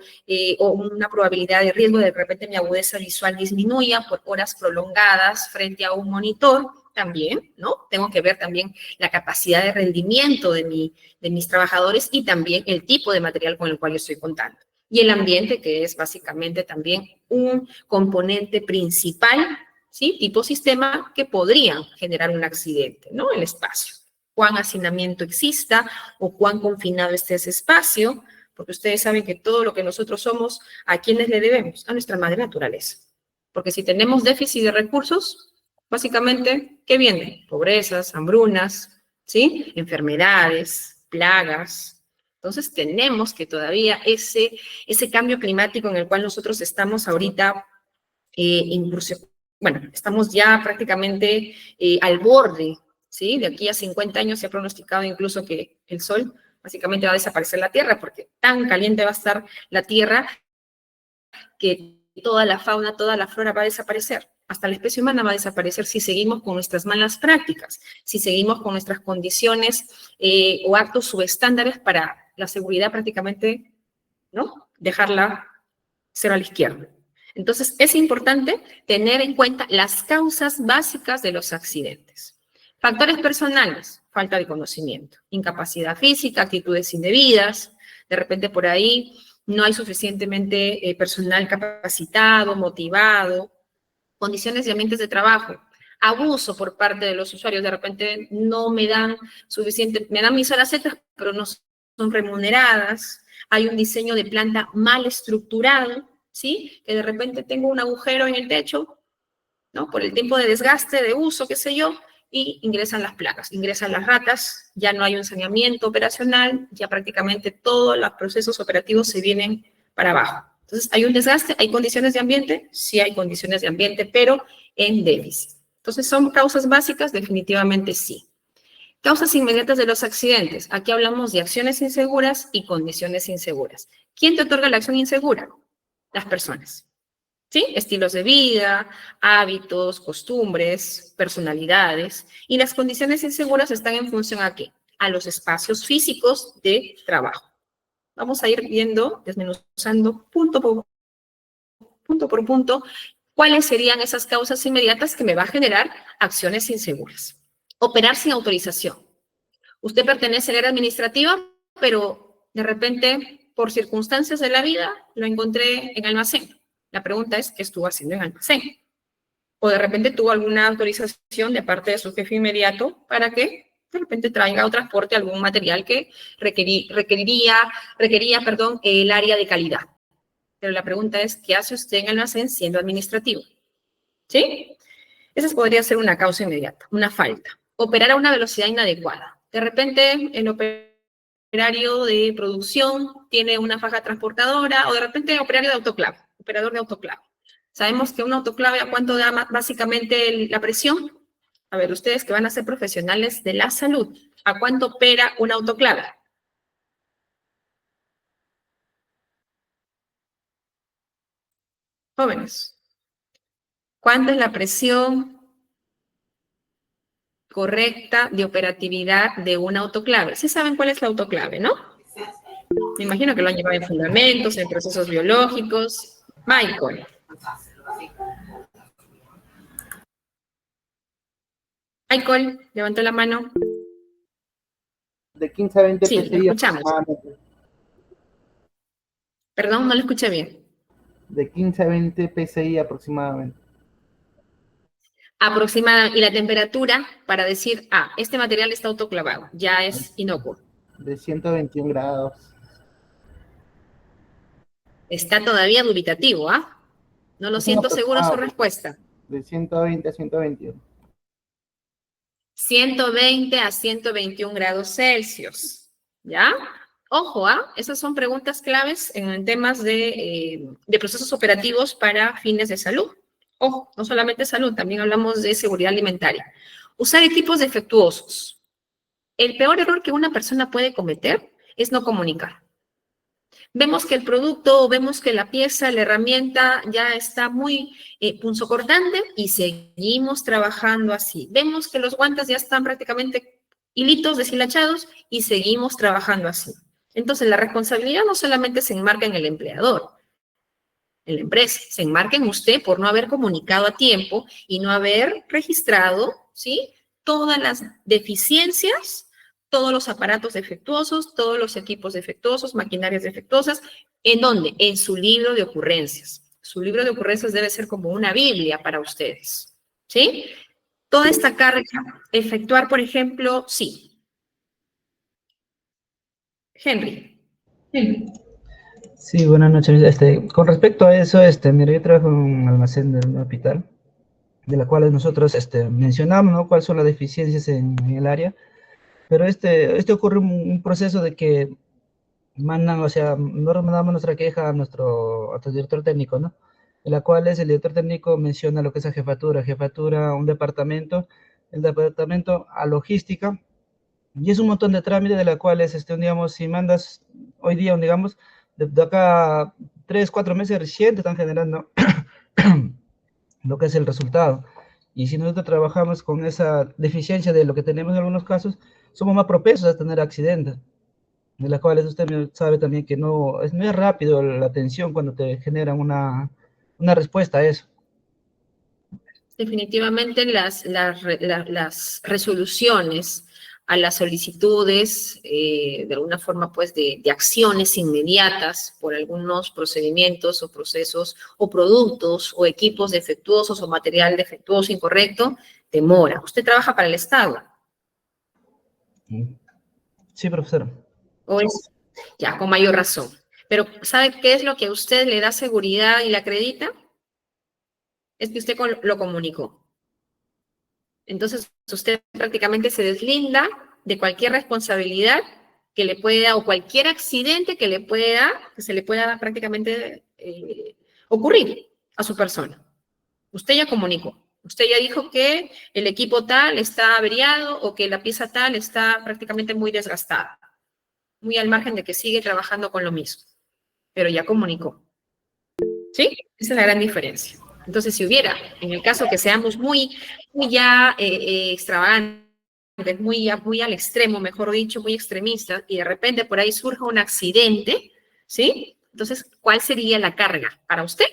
o una probabilidad de riesgo, de repente mi agudeza visual disminuya por horas prolongadas frente a un monitor, también, ¿no? Tengo que ver también la capacidad de rendimiento de mis trabajadores y también el tipo de material con el cual yo estoy contando. Y el ambiente, que es básicamente también un componente principal, ¿sí? Tipo sistema que podrían generar un accidente, ¿no? El espacio. Cuán hacinamiento exista o cuán confinado esté ese espacio, porque ustedes saben que todo lo que nosotros somos, ¿a quiénes le debemos? A nuestra madre naturaleza. Porque si tenemos déficit de recursos, básicamente, ¿qué viene? Pobrezas, hambrunas, ¿sí? Enfermedades, plagas. Entonces tenemos que todavía ese cambio climático en el cual nosotros estamos ahorita incursionando. Bueno, estamos ya prácticamente al borde, ¿sí? De aquí a 50 años se ha pronosticado incluso que el sol básicamente va a desaparecer la Tierra, porque tan caliente va a estar la Tierra que toda la fauna, toda la flora va a desaparecer. Hasta la especie humana va a desaparecer si seguimos con nuestras malas prácticas, si seguimos con nuestras condiciones o actos subestándares para la seguridad prácticamente, ¿no? Dejarla ser a la izquierda. Entonces, es importante tener en cuenta las causas básicas de los accidentes. Factores personales, falta de conocimiento, incapacidad física, actitudes indebidas, de repente por ahí no hay suficientemente personal capacitado, motivado, condiciones y ambientes de trabajo, abuso por parte de los usuarios, de repente no me dan suficiente, me dan mis horas extras, pero no son remuneradas, hay un diseño de planta mal estructurado, ¿sí? Que de repente tengo un agujero en el techo, ¿no? Por el tiempo de desgaste, de uso, qué sé yo, y ingresan las plagas, ingresan las ratas, ya no hay un saneamiento operacional, ya prácticamente todos los procesos operativos se vienen para abajo. Entonces, ¿hay un desgaste? ¿Hay condiciones de ambiente? Sí hay condiciones de ambiente, pero en déficit. Entonces, ¿son causas básicas? Definitivamente sí. Causas inmediatas de los accidentes. Aquí hablamos de acciones inseguras y condiciones inseguras. ¿Quién te otorga la acción insegura? Las personas. ¿Sí? Estilos de vida, hábitos, costumbres, personalidades. Y las condiciones inseguras están en función ¿a qué? A los espacios físicos de trabajo. Vamos a ir viendo, desmenuzando punto por punto, cuáles serían esas causas inmediatas que me va a generar acciones inseguras. Operar sin autorización. Usted pertenece al área administrativa, pero de repente, por circunstancias de la vida, lo encontré en almacén. La pregunta es, ¿qué estuvo haciendo en almacén? o de repente tuvo alguna autorización de parte de su jefe inmediato para que de repente traiga o transporte algún material que requería el área de calidad. Pero la pregunta es, ¿qué hace usted en el almacén siendo administrativo? ¿Sí? Esa podría ser una causa inmediata, una falta. Operar a una velocidad inadecuada. De repente, el operario de producción tiene una faja transportadora, o de repente operario de autoclave, operador de autoclave. Sabemos que un autoclave, ¿a cuánto da básicamente la presión? A ver, ustedes que van a ser profesionales de la salud, ¿a cuánto opera un autoclave? Jóvenes, ¿cuánto es la presión correcta de operatividad de un autoclave? Sí saben cuál es la autoclave, ¿no? Me imagino que lo han llevado en fundamentos, en procesos biológicos. Michael. Michael, levantó la mano. De 15 a 20 sí, PSI aproximadamente. Perdón, no lo escuché bien. De 15 a 20 PSI aproximadamente. Aproximada. Y la temperatura para decir, este material está autoclavado, ya es inocuo. De 121 grados. Está todavía dubitativo, ¿ah? No lo siento seguro su respuesta. De 120 a 121. 120 a 121 grados Celsius, ¿ya? Ojo, esas son preguntas claves en temas de procesos operativos para fines de salud. Ojo, no solamente salud, también hablamos de seguridad alimentaria. Usar equipos defectuosos. El peor error que una persona puede cometer es no comunicar. Vemos que el producto, vemos que la pieza, la herramienta ya está muy punzocortante y seguimos trabajando así. Vemos que los guantes ya están prácticamente hilitos deshilachados y seguimos trabajando así. Entonces, la responsabilidad no solamente se enmarca en el empleador, en la empresa, se enmarca en usted por no haber comunicado a tiempo y no haber registrado, ¿sí?, todas las deficiencias, todos los aparatos defectuosos, todos los equipos defectuosos, maquinarias defectuosas. ¿En dónde? En su libro de ocurrencias. Su libro de ocurrencias debe ser como una Biblia para ustedes, ¿sí? Toda esta carga, efectuar, por ejemplo, sí. Henry. Sí, buenas noches. Con respecto a eso, mira, yo trabajo en un almacén de un hospital, de la cual nosotros mencionamos, ¿no?, cuáles son las deficiencias en el área. Pero ocurre un proceso de que mandan, o sea, nosotros mandamos nuestra queja a nuestro director técnico, ¿no? En la cual el director técnico menciona lo que es la jefatura, un departamento, el departamento a logística, y es un montón de trámites de la cuales, digamos, si mandas hoy día, digamos, de acá 3, 4 meses recién te están generando lo que es el resultado. Y si nosotros trabajamos con esa deficiencia de lo que tenemos en algunos casos, somos más propensos a tener accidentes, de las cuales usted sabe también que no es rápido la atención cuando te generan una respuesta a eso. Definitivamente las resoluciones a las solicitudes, de alguna forma, pues, de acciones inmediatas por algunos procedimientos o procesos o productos o equipos defectuosos o material defectuoso, incorrecto, demora. ¿Usted trabaja para el Estado? Sí, profesora. ¿O es? Ya, con mayor razón. Pero, ¿sabe qué es lo que a usted le da seguridad y le acredita? Es que usted lo comunicó. Entonces, usted prácticamente se deslinda de cualquier responsabilidad que le pueda, o cualquier accidente que se le pueda prácticamente ocurrir a su persona. Usted ya comunicó. Usted ya dijo que el equipo tal está averiado o que la pieza tal está prácticamente muy desgastada, muy al margen de que sigue trabajando con lo mismo, pero ya comunicó. ¿Sí? Esa es la gran diferencia. Entonces, si hubiera, en el caso que seamos muy ya extravagantes, muy al extremo, mejor dicho, muy extremistas, y de repente por ahí surja un accidente, ¿sí? Entonces, ¿cuál sería la carga para usted?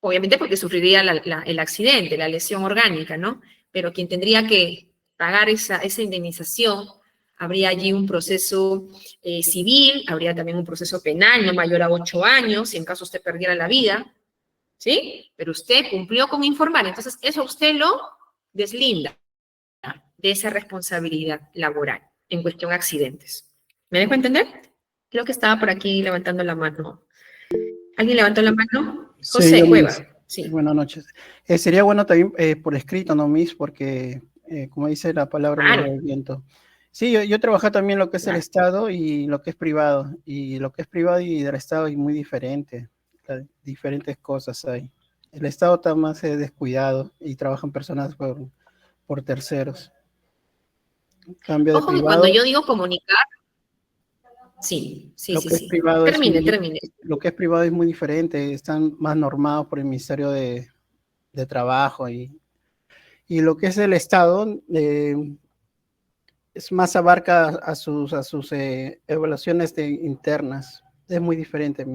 Obviamente porque sufriría el accidente, la lesión orgánica, ¿no? Pero quien tendría que pagar esa indemnización, habría allí un proceso civil, habría también un proceso penal no mayor a 8 años, si en caso usted perdiera la vida, ¿sí? Pero usted cumplió con informar, entonces eso usted lo deslinda de esa responsabilidad laboral en cuestión de accidentes. ¿Me dejo entender? Creo que estaba por aquí levantando la mano. ¿Alguien levantó la mano? Sí, José yo Cueva. mismo. Sí. Buenas noches. Sería bueno también por escrito, ¿no, Miss? Porque, como dice la palabra, no Claro. va el viento. Sí, yo trabajé también lo que es el Claro. Estado y lo que es privado. Y lo que es privado y del Estado es muy diferente. Diferentes cosas hay. El Estado está más descuidado y trabajan personas por terceros. En cambio de Ojo que cuando privado, yo digo comunicar, sí. lo que es privado Termine. lo que es privado es muy diferente. Están más normados por el Ministerio de Trabajo y lo que es el Estado es más abarca a sus evaluaciones internas. Es muy diferente,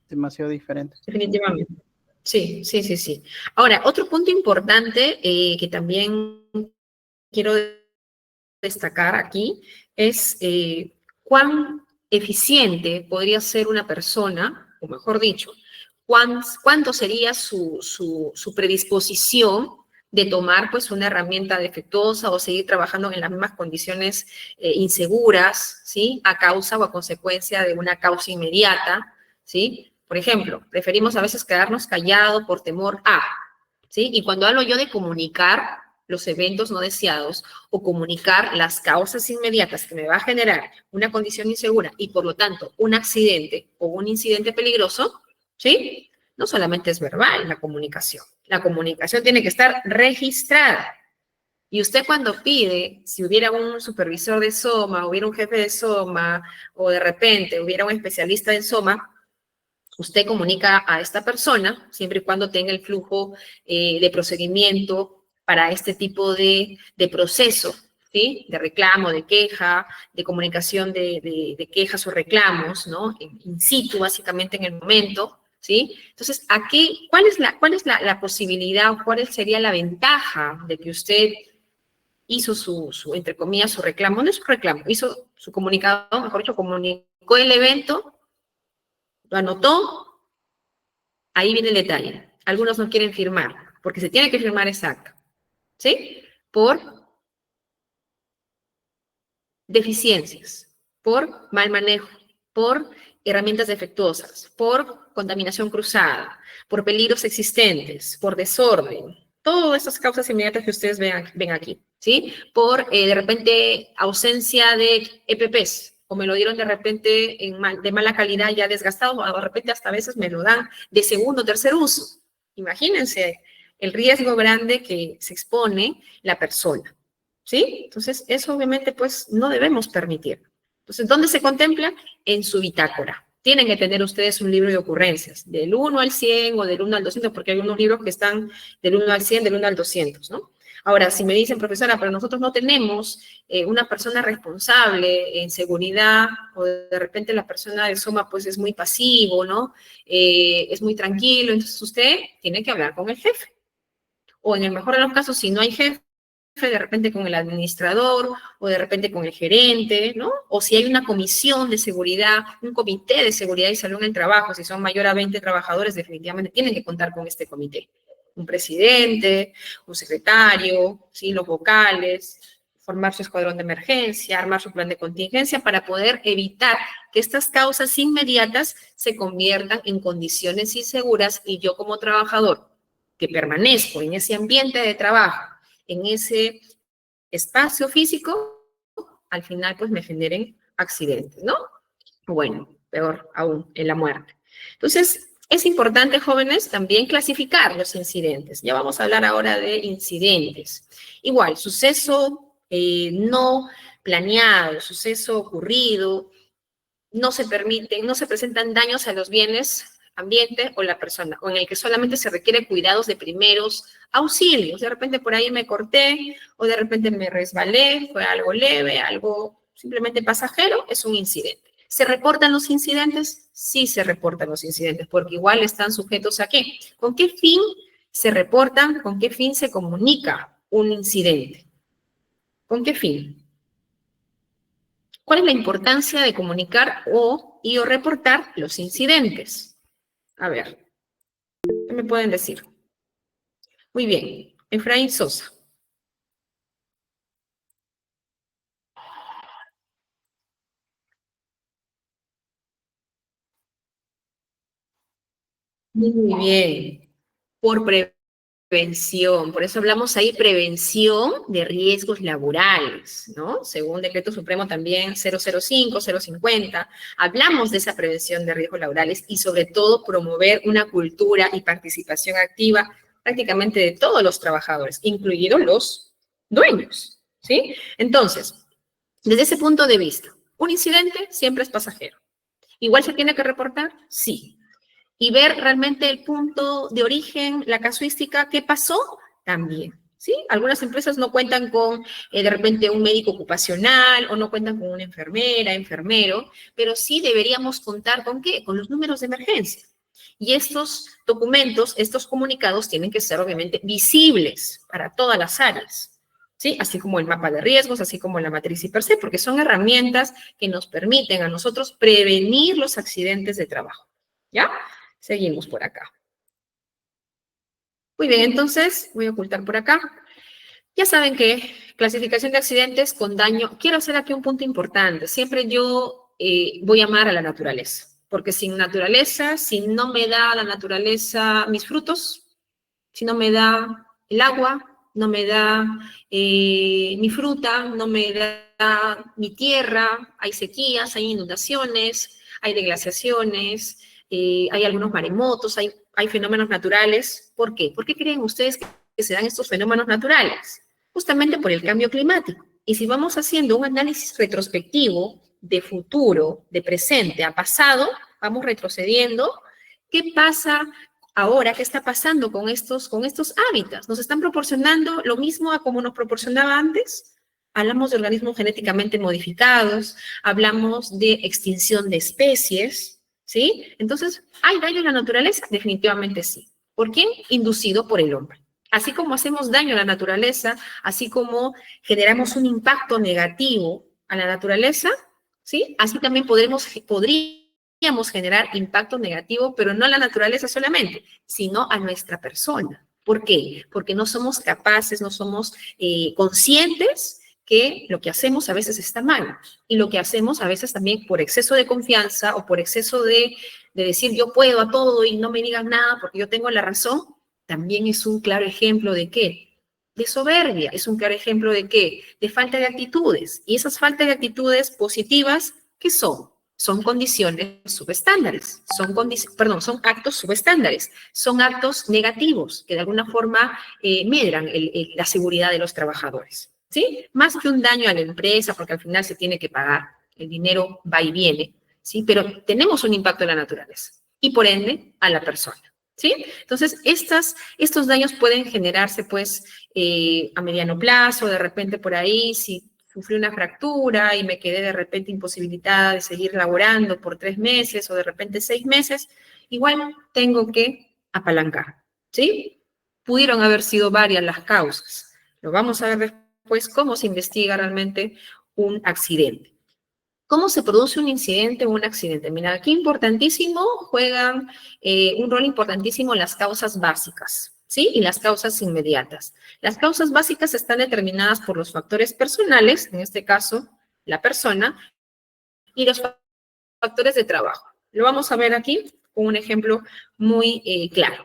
demasiado diferente. Definitivamente. Sí. Ahora, otro punto importante que también quiero destacar aquí es cuán eficiente podría ser una persona, o mejor dicho, cuánto sería su predisposición de tomar pues una herramienta defectuosa o seguir trabajando en las mismas condiciones inseguras, ¿sí? A causa o a consecuencia de una causa inmediata, ¿sí? Por ejemplo, preferimos a veces quedarnos callados por temor a, ¿sí? Y cuando hablo yo de comunicar los eventos no deseados o comunicar las causas inmediatas que me va a generar una condición insegura y por lo tanto un accidente o un incidente peligroso, ¿sí? No solamente es verbal la comunicación tiene que estar registrada. Y usted cuando pide, si hubiera un supervisor de SOMA, hubiera un jefe de SOMA, o de repente hubiera un especialista en SOMA, usted comunica a esta persona, siempre y cuando tenga el flujo de procedimiento para este tipo de proceso, ¿sí? De reclamo, de queja, de comunicación de quejas o reclamos, ¿no? In situ, básicamente en el momento, ¿sí? Entonces, aquí, ¿cuál es la posibilidad o cuál sería la ventaja de que usted hizo entre comillas, su reclamo? No es su reclamo, hizo su comunicado, mejor dicho, comunicó el evento, lo anotó. Ahí viene el detalle. Algunos no quieren firmar, porque se tiene que firmar esa acta, ¿sí? Por deficiencias, por mal manejo, por herramientas defectuosas, por contaminación cruzada, por peligros existentes, por desorden, todas esas causas inmediatas que ustedes ven aquí, ¿sí? Por, de repente, ausencia de EPPs, o me lo dieron de repente de mala calidad ya desgastado, o de repente hasta a veces me lo dan de segundo o tercer uso. Imagínense el riesgo grande que se expone la persona, ¿sí? Entonces, eso obviamente, pues, no debemos permitir. Entonces, ¿dónde se contempla? En su bitácora. Tienen que tener ustedes un libro de ocurrencias, del 1 al 100 o del 1 al 200, porque hay unos libros que están del 1 al 100, del 1 al 200, ¿no? Ahora, si me dicen, profesora, pero nosotros no tenemos una persona responsable en seguridad, o de repente la persona de SOMA, pues, es muy pasivo, ¿no? Es muy tranquilo, entonces usted tiene que hablar con el jefe. O en el mejor de los casos, si no hay jefe, de repente con el administrador, o de repente con el gerente, ¿no? O si hay una comisión de seguridad, un comité de seguridad y salud en el trabajo, si son mayor a 20 trabajadores, definitivamente tienen que contar con este comité. Un presidente, un secretario, ¿sí? Los vocales, formar su escuadrón de emergencia, armar su plan de contingencia para poder evitar que estas causas inmediatas se conviertan en condiciones inseguras y yo como trabajador que permanezco en ese ambiente de trabajo, en ese espacio físico, al final pues me generen accidentes, ¿no? Bueno, peor aún, en la muerte. Entonces, es importante, jóvenes, también clasificar los incidentes. Ya vamos a hablar ahora de incidentes. Igual, suceso no planeado, suceso ocurrido, no se presentan daños a los bienes, ambiente o la persona, o en el que solamente se requiere cuidados de primeros auxilios. De repente por ahí me corté, o de repente me resbalé, fue algo leve, algo simplemente pasajero, es un incidente. ¿Se reportan los incidentes? Sí se reportan los incidentes, porque igual están sujetos a ¿qué? ¿Con qué fin se reportan? ¿Con qué fin se comunica un incidente? ¿Con qué fin? ¿Cuál es la importancia de comunicar o reportar los incidentes? A ver, me pueden decir? Muy bien. Efraín Sosa. Muy bien. Por prevención. Por eso hablamos ahí prevención de riesgos laborales, ¿no? Según Decreto Supremo también 005, 050. Hablamos de esa prevención de riesgos laborales y sobre todo promover una cultura y participación activa prácticamente de todos los trabajadores, incluidos los dueños, ¿sí? Entonces, desde ese punto de vista, un incidente siempre es pasajero. ¿Igual se tiene que reportar? Sí. Y ver realmente el punto de origen, la casuística, ¿qué pasó? También, ¿sí? Algunas empresas no cuentan con, de repente, un médico ocupacional o no cuentan con una enfermera, enfermero, pero sí deberíamos contar ¿con qué? Con los números de emergencia. Y estos documentos, estos comunicados tienen que ser, obviamente, visibles para todas las áreas, ¿sí? Así como el mapa de riesgos, así como la matriz IPERSE, porque son herramientas que nos permiten a nosotros prevenir los accidentes de trabajo, ¿ya? Seguimos por acá. Muy bien, entonces voy a ocultar por acá. Ya saben que clasificación de accidentes con daño. Quiero hacer aquí un punto importante. Siempre yo voy a amar a la naturaleza, porque sin naturaleza, si no me da la naturaleza mis frutos, si no me da el agua, no me da mi fruta, no me da mi tierra, hay sequías, hay inundaciones, hay deglaciaciones, hay algunos maremotos, hay fenómenos naturales. ¿Por qué? ¿Por qué creen ustedes que se dan estos fenómenos naturales? Justamente por el cambio climático. Y si vamos haciendo un análisis retrospectivo de futuro, de presente a pasado, vamos retrocediendo, ¿qué pasa ahora? ¿Qué está pasando con estos hábitats? ¿Nos están proporcionando lo mismo a como nos proporcionaba antes? Hablamos de organismos genéticamente modificados, hablamos de extinción de especies, ¿sí? Entonces, ¿hay daño en la naturaleza? Definitivamente sí. ¿Por quién? Inducido por el hombre. Así como hacemos daño a la naturaleza, así como generamos un impacto negativo a la naturaleza, ¿sí? Así también podríamos generar impacto negativo, pero no a la naturaleza solamente, sino a nuestra persona. ¿Por qué? Porque no somos capaces, no somos conscientes que lo que hacemos a veces está mal, y lo que hacemos a veces también por exceso de confianza o por exceso de decir yo puedo a todo y no me digan nada porque yo tengo la razón, también es un claro ejemplo de ¿qué? De soberbia, es un claro ejemplo de ¿qué? De falta de actitudes, y esas faltas de actitudes positivas, ¿qué son? Son condiciones subestándares, son actos subestándares, son actos negativos que de alguna forma medran la seguridad de los trabajadores. ¿Sí? Más que un daño a la empresa, porque al final se tiene que pagar, el dinero va y viene, ¿sí? Pero tenemos un impacto en la naturaleza y por ende a la persona, ¿sí? Entonces, estos daños pueden generarse, pues, a mediano plazo, de repente por ahí, si sufrí una fractura y me quedé de repente imposibilitada de seguir laborando por 3 meses o de repente 6 meses, igual tengo que apalancar, ¿sí? Pudieron haber sido varias las causas. Lo vamos a ver después. Pues, ¿cómo se investiga realmente un accidente? ¿Cómo se produce un incidente o un accidente? Mira, aquí importantísimo, juegan un rol importantísimo las causas básicas, ¿sí? Y las causas inmediatas. Las causas básicas están determinadas por los factores personales, en este caso, la persona, y los factores de trabajo. Lo vamos a ver aquí con un ejemplo muy claro.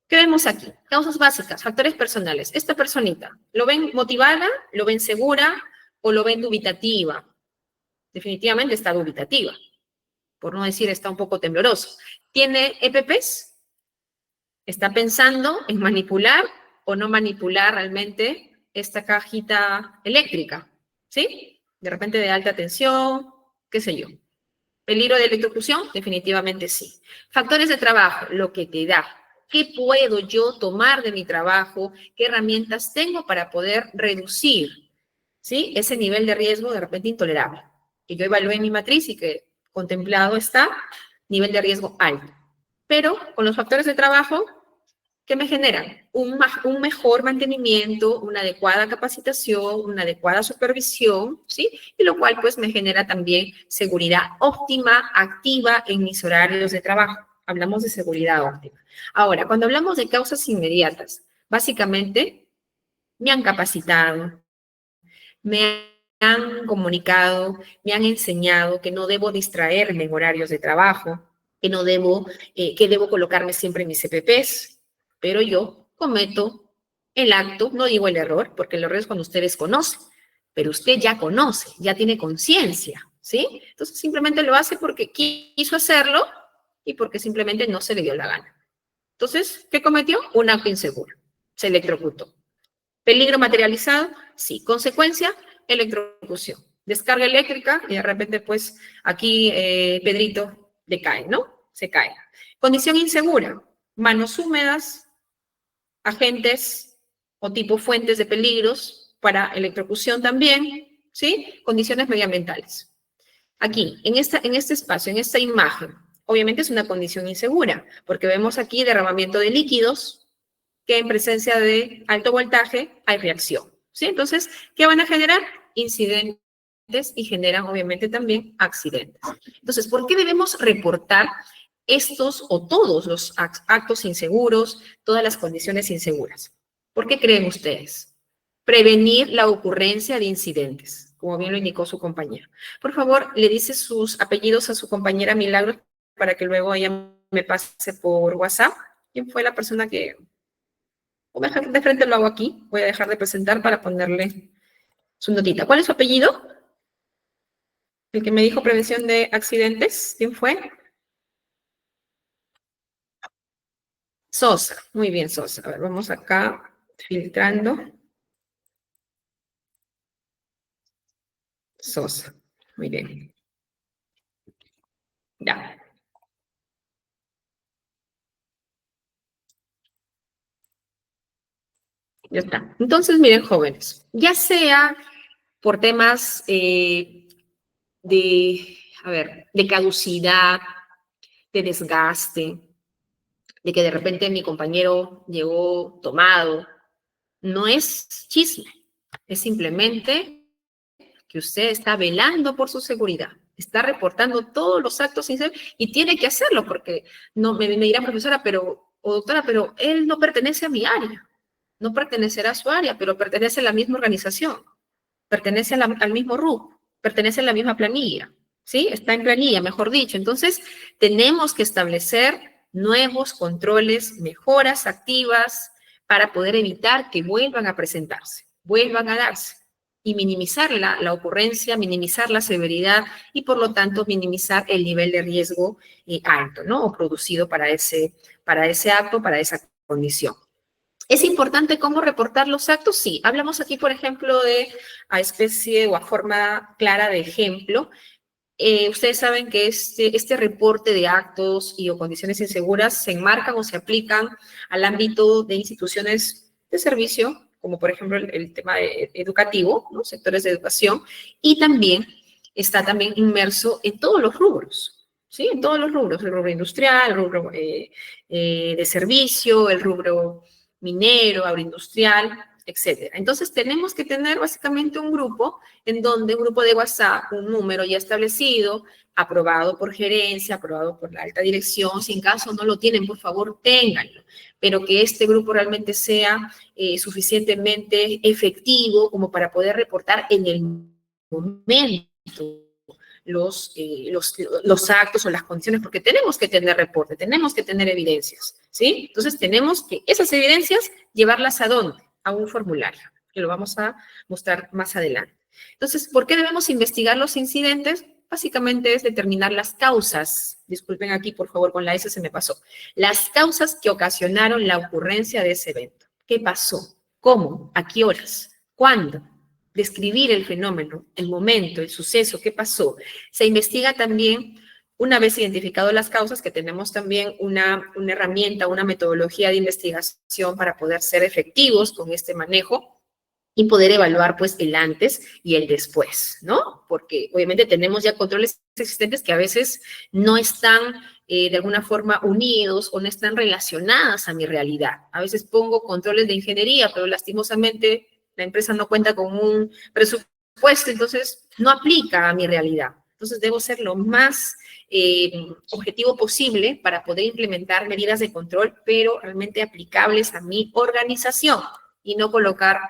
¿Qué vemos aquí? Causas básicas, factores personales. Esta personita, ¿lo ven motivada, lo ven segura o lo ven dubitativa? Definitivamente está dubitativa, por no decir está un poco tembloroso. ¿Tiene EPPs? ¿Está pensando en manipular o no manipular realmente esta cajita eléctrica? ¿Sí? De repente de alta tensión, qué sé yo. ¿Peligro de electrocución? Definitivamente sí. Factores de trabajo, lo que te da. ¿Qué puedo yo tomar de mi trabajo? ¿Qué herramientas tengo para poder reducir, ¿sí? Ese nivel de riesgo de repente intolerable? Que yo evalué en mi matriz y que contemplado está nivel de riesgo alto. Pero con los factores de trabajo, ¿qué me generan? Un mejor mantenimiento, una adecuada capacitación, una adecuada supervisión, ¿sí? Y lo cual pues me genera también seguridad óptima, activa en mis horarios de trabajo. Hablamos de seguridad óptima. Ahora, cuando hablamos de causas inmediatas, básicamente me han capacitado, me han comunicado, me han enseñado que no debo distraerme en horarios de trabajo, que no debo, que debo colocarme siempre en mis EPPs, pero yo cometo el acto, no digo el error, porque el error es cuando usted desconoce, pero usted ya conoce, ya tiene conciencia, ¿sí? Entonces simplemente lo hace porque quiso hacerlo y porque simplemente no se le dio la gana. Entonces, ¿qué cometió? Un acto inseguro. Se electrocutó. ¿Peligro materializado? Sí. ¿Consecuencia? Electrocución. Descarga eléctrica y de repente, pues, aquí Pedrito decae, ¿no? Se cae. Condición insegura. Manos húmedas, agentes o tipo fuentes de peligros para electrocución también, ¿sí? Condiciones medioambientales. Aquí, en este espacio, en esta imagen, obviamente es una condición insegura, porque vemos aquí derramamiento de líquidos, que en presencia de alto voltaje hay reacción, ¿sí? Entonces, ¿qué van a generar? Incidentes y generan, obviamente, también accidentes. Entonces, ¿por qué debemos reportar estos o todos los actos inseguros, todas las condiciones inseguras? ¿Por qué creen ustedes? Prevenir la ocurrencia de incidentes, como bien lo indicó su compañero. Por favor, le dice sus apellidos a su compañera Milagros para que luego ella me pase por WhatsApp. ¿Quién fue la persona que...? Voy a dejar de frente, lo hago aquí. Voy a dejar de presentar para ponerle su notita. ¿Cuál es su apellido? El que me dijo prevención de accidentes. ¿Quién fue? Sosa. Muy bien, Sosa. A ver, vamos acá filtrando. Sosa. Muy bien. Ya. Ya está. Entonces, miren, jóvenes, ya sea por temas de caducidad, de desgaste, de que de repente mi compañero llegó tomado, no es chisme, es simplemente que usted está velando por su seguridad, está reportando todos los actos inseguros y tiene que hacerlo porque no me dirá profesora, o doctora, pero él no pertenece a mi área. No pertenecerá a su área, pero pertenece a la misma organización, pertenece al mismo RUC, pertenece a la misma planilla, ¿sí? Está en planilla, mejor dicho. Entonces, tenemos que establecer nuevos controles, mejoras activas para poder evitar que vuelvan a presentarse, vuelvan a darse y minimizar la ocurrencia, minimizar la severidad y, por lo tanto, minimizar el nivel de riesgo alto, ¿no? O producido para ese acto, para esa condición. ¿Es importante cómo reportar los actos? Sí. Hablamos aquí, por ejemplo, a especie o a forma clara de ejemplo. Ustedes saben que este reporte de actos y o condiciones inseguras se enmarcan o se aplican al ámbito de instituciones de servicio, como por ejemplo el tema educativo, ¿no? Sectores de educación, y también está también inmerso en todos los rubros, ¿sí? En todos los rubros, el rubro industrial, el rubro de servicio, el rubro minero, agroindustrial, etcétera. Entonces, tenemos que tener básicamente un grupo un grupo de WhatsApp, un número ya establecido, aprobado por gerencia, aprobado por la alta dirección. Si en caso no lo tienen, por favor, ténganlo. Pero que este grupo realmente sea suficientemente efectivo como para poder reportar en el momento los actos o las condiciones, porque tenemos que tener reporte, tenemos que tener evidencias, ¿sí? Entonces, tenemos que esas evidencias llevarlas ¿a dónde? A un formulario, que lo vamos a mostrar más adelante. Entonces, ¿por qué debemos investigar los incidentes? Básicamente es determinar las causas. Disculpen aquí, por favor, con la S se me pasó. Las causas que ocasionaron la ocurrencia de ese evento. ¿Qué pasó? ¿Cómo? ¿A qué horas? ¿Cuándo? Describir el fenómeno, el momento, el suceso, qué pasó. Se investiga también, una vez identificado las causas, que tenemos también una herramienta, una metodología de investigación para poder ser efectivos con este manejo y poder evaluar pues el antes y el después, ¿no? Porque obviamente tenemos ya controles existentes que a veces no están de alguna forma unidos o no están relacionadas a mi realidad. A veces pongo controles de ingeniería, pero lastimosamente la empresa no cuenta con un presupuesto, entonces no aplica a mi realidad, Entonces debo ser lo más objetivo posible para poder implementar medidas de control, pero realmente aplicables a mi organización y no colocar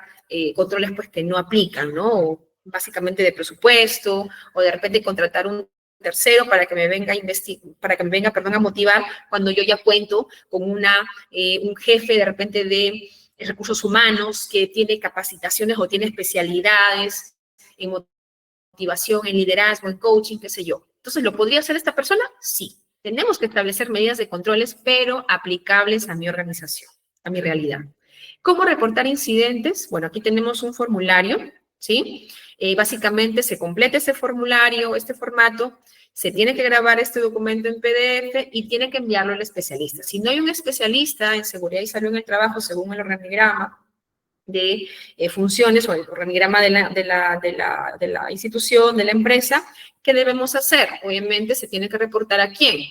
controles pues que no aplican, ¿no? O básicamente de presupuesto, o de repente contratar un tercero para que me venga a motivar cuando yo ya cuento con un jefe de repente de recursos humanos que tiene capacitaciones o tiene especialidades en motivación, en liderazgo, en coaching, qué sé yo. Entonces, ¿lo podría hacer esta persona? Sí. Tenemos que establecer medidas de controles, pero aplicables a mi organización, a mi realidad. ¿Cómo reportar incidentes? Bueno, aquí tenemos un formulario, ¿sí? Básicamente se completa ese formulario, este formato, se tiene que grabar este documento en PDF y tiene que enviarlo al especialista. Si no hay un especialista en seguridad y salud en el trabajo, según el organigrama de funciones o el organigrama de la institución, de la empresa, ¿qué debemos hacer? Obviamente se tiene que reportar a quién.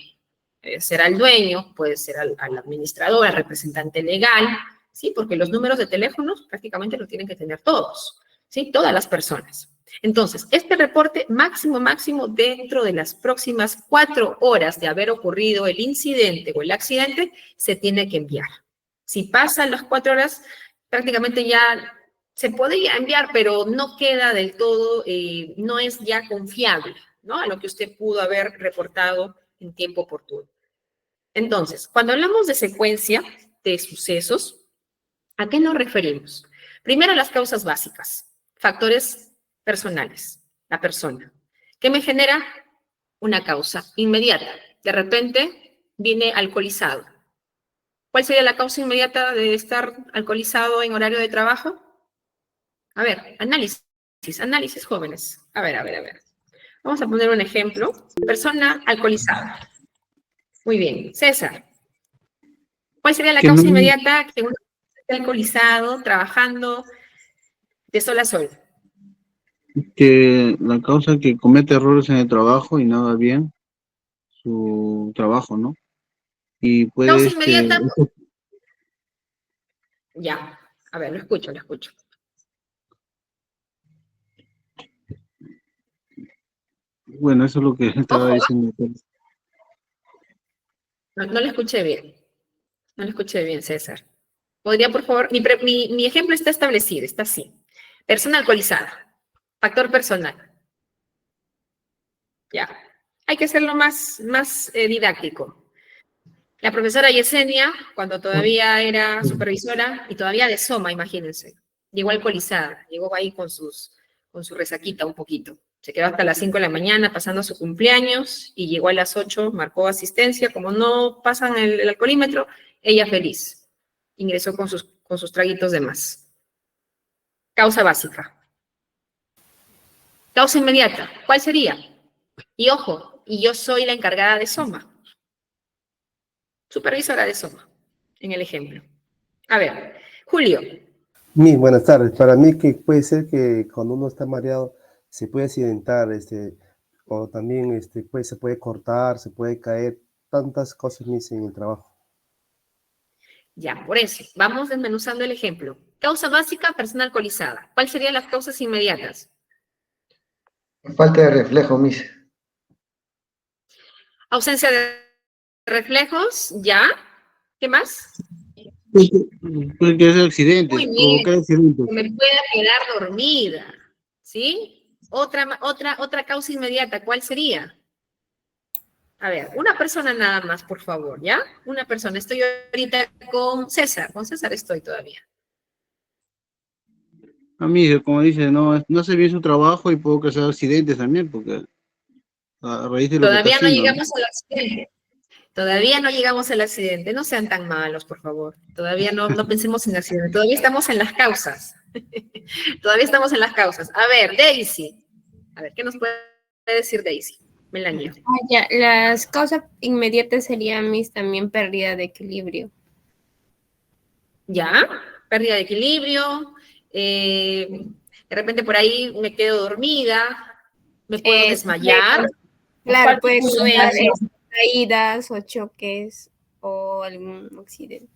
Será el dueño, puede ser al administrador, al representante legal, ¿sí? Porque los números de teléfonos prácticamente lo tienen que tener todos, ¿sí? Todas las personas. Entonces, este reporte máximo dentro de las próximas 4 horas de haber ocurrido el incidente o el accidente, se tiene que enviar. Si pasan las 4 horas, prácticamente ya se podría enviar, pero no queda del todo, no es ya confiable, ¿no? A lo que usted pudo haber reportado en tiempo oportuno. Entonces, cuando hablamos de secuencia de sucesos, ¿a qué nos referimos? Primero, las causas básicas, factores personales, la persona. ¿Qué me genera? Una causa inmediata. De repente, viene alcoholizado. ¿Cuál sería la causa inmediata de estar alcoholizado en horario de trabajo? A ver, análisis, jóvenes. A ver. Vamos a poner un ejemplo. Persona alcoholizada. Muy bien. César, ¿cuál sería la causa inmediata que uno esté alcoholizado, trabajando de sol a sol? Que la causa que comete errores en el trabajo y no va bien su trabajo, ¿no? Y puede, Causa inmediata. Ya, a ver, lo escucho. Bueno, eso es lo que estaba diciendo. No lo escuché bien. No lo escuché bien, César. ¿Podría, por favor? Mi ejemplo está establecido, está así. Persona alcoholizada. Factor personal. Ya. Hay que hacerlo más didáctico. La profesora Yesenia, cuando todavía era supervisora, y todavía de Soma, imagínense, llegó alcoholizada, llegó ahí con su resaquita un poquito. Se quedó hasta las 5 de la mañana pasando su cumpleaños y llegó a las 8, marcó asistencia. Como no pasan el alcoholímetro, ella feliz. Ingresó con sus traguitos de más. Causa básica. Causa inmediata. ¿Cuál sería? Y ojo, y yo soy la encargada de Soma. Supervisora de Soma, en el ejemplo. A ver, Julio. Buenas tardes. Para mí que puede ser que cuando uno está mareado se puede accidentar, o también se puede cortar, se puede caer, tantas cosas en el trabajo. Ya, por eso, vamos desmenuzando el ejemplo. Causa básica, persona alcoholizada. ¿Cuáles serían las causas inmediatas? Falta de reflejo, Miss. Ausencia de reflejos, ya. ¿Qué más? Puede que sea accidentes, Muy bien, provocar accidentes. que me pueda quedar dormida, ¿sí? Otra causa inmediata, ¿cuál sería? A ver, una persona nada más, por favor, ¿ya? Una persona. Estoy ahorita con César estoy todavía. A mí, como dice, no hace bien su trabajo y puede causar accidentes también, porque a raíz de lo que está Todavía no haciendo. llegamos al accidente. Todavía no llegamos al accidente. No sean tan malos, por favor. Todavía no pensemos en accidente. Todavía estamos en las causas. Todavía estamos en las causas. A ver, Daisy. A ver, ¿qué nos puede decir Daisy? Melania. Ya, las causas inmediatas serían también pérdida de equilibrio. Ya, pérdida de equilibrio. De repente por ahí me quedo dormida. Me puedo desmayar. Claro, puede sueño. caídas o choques o algún accidente.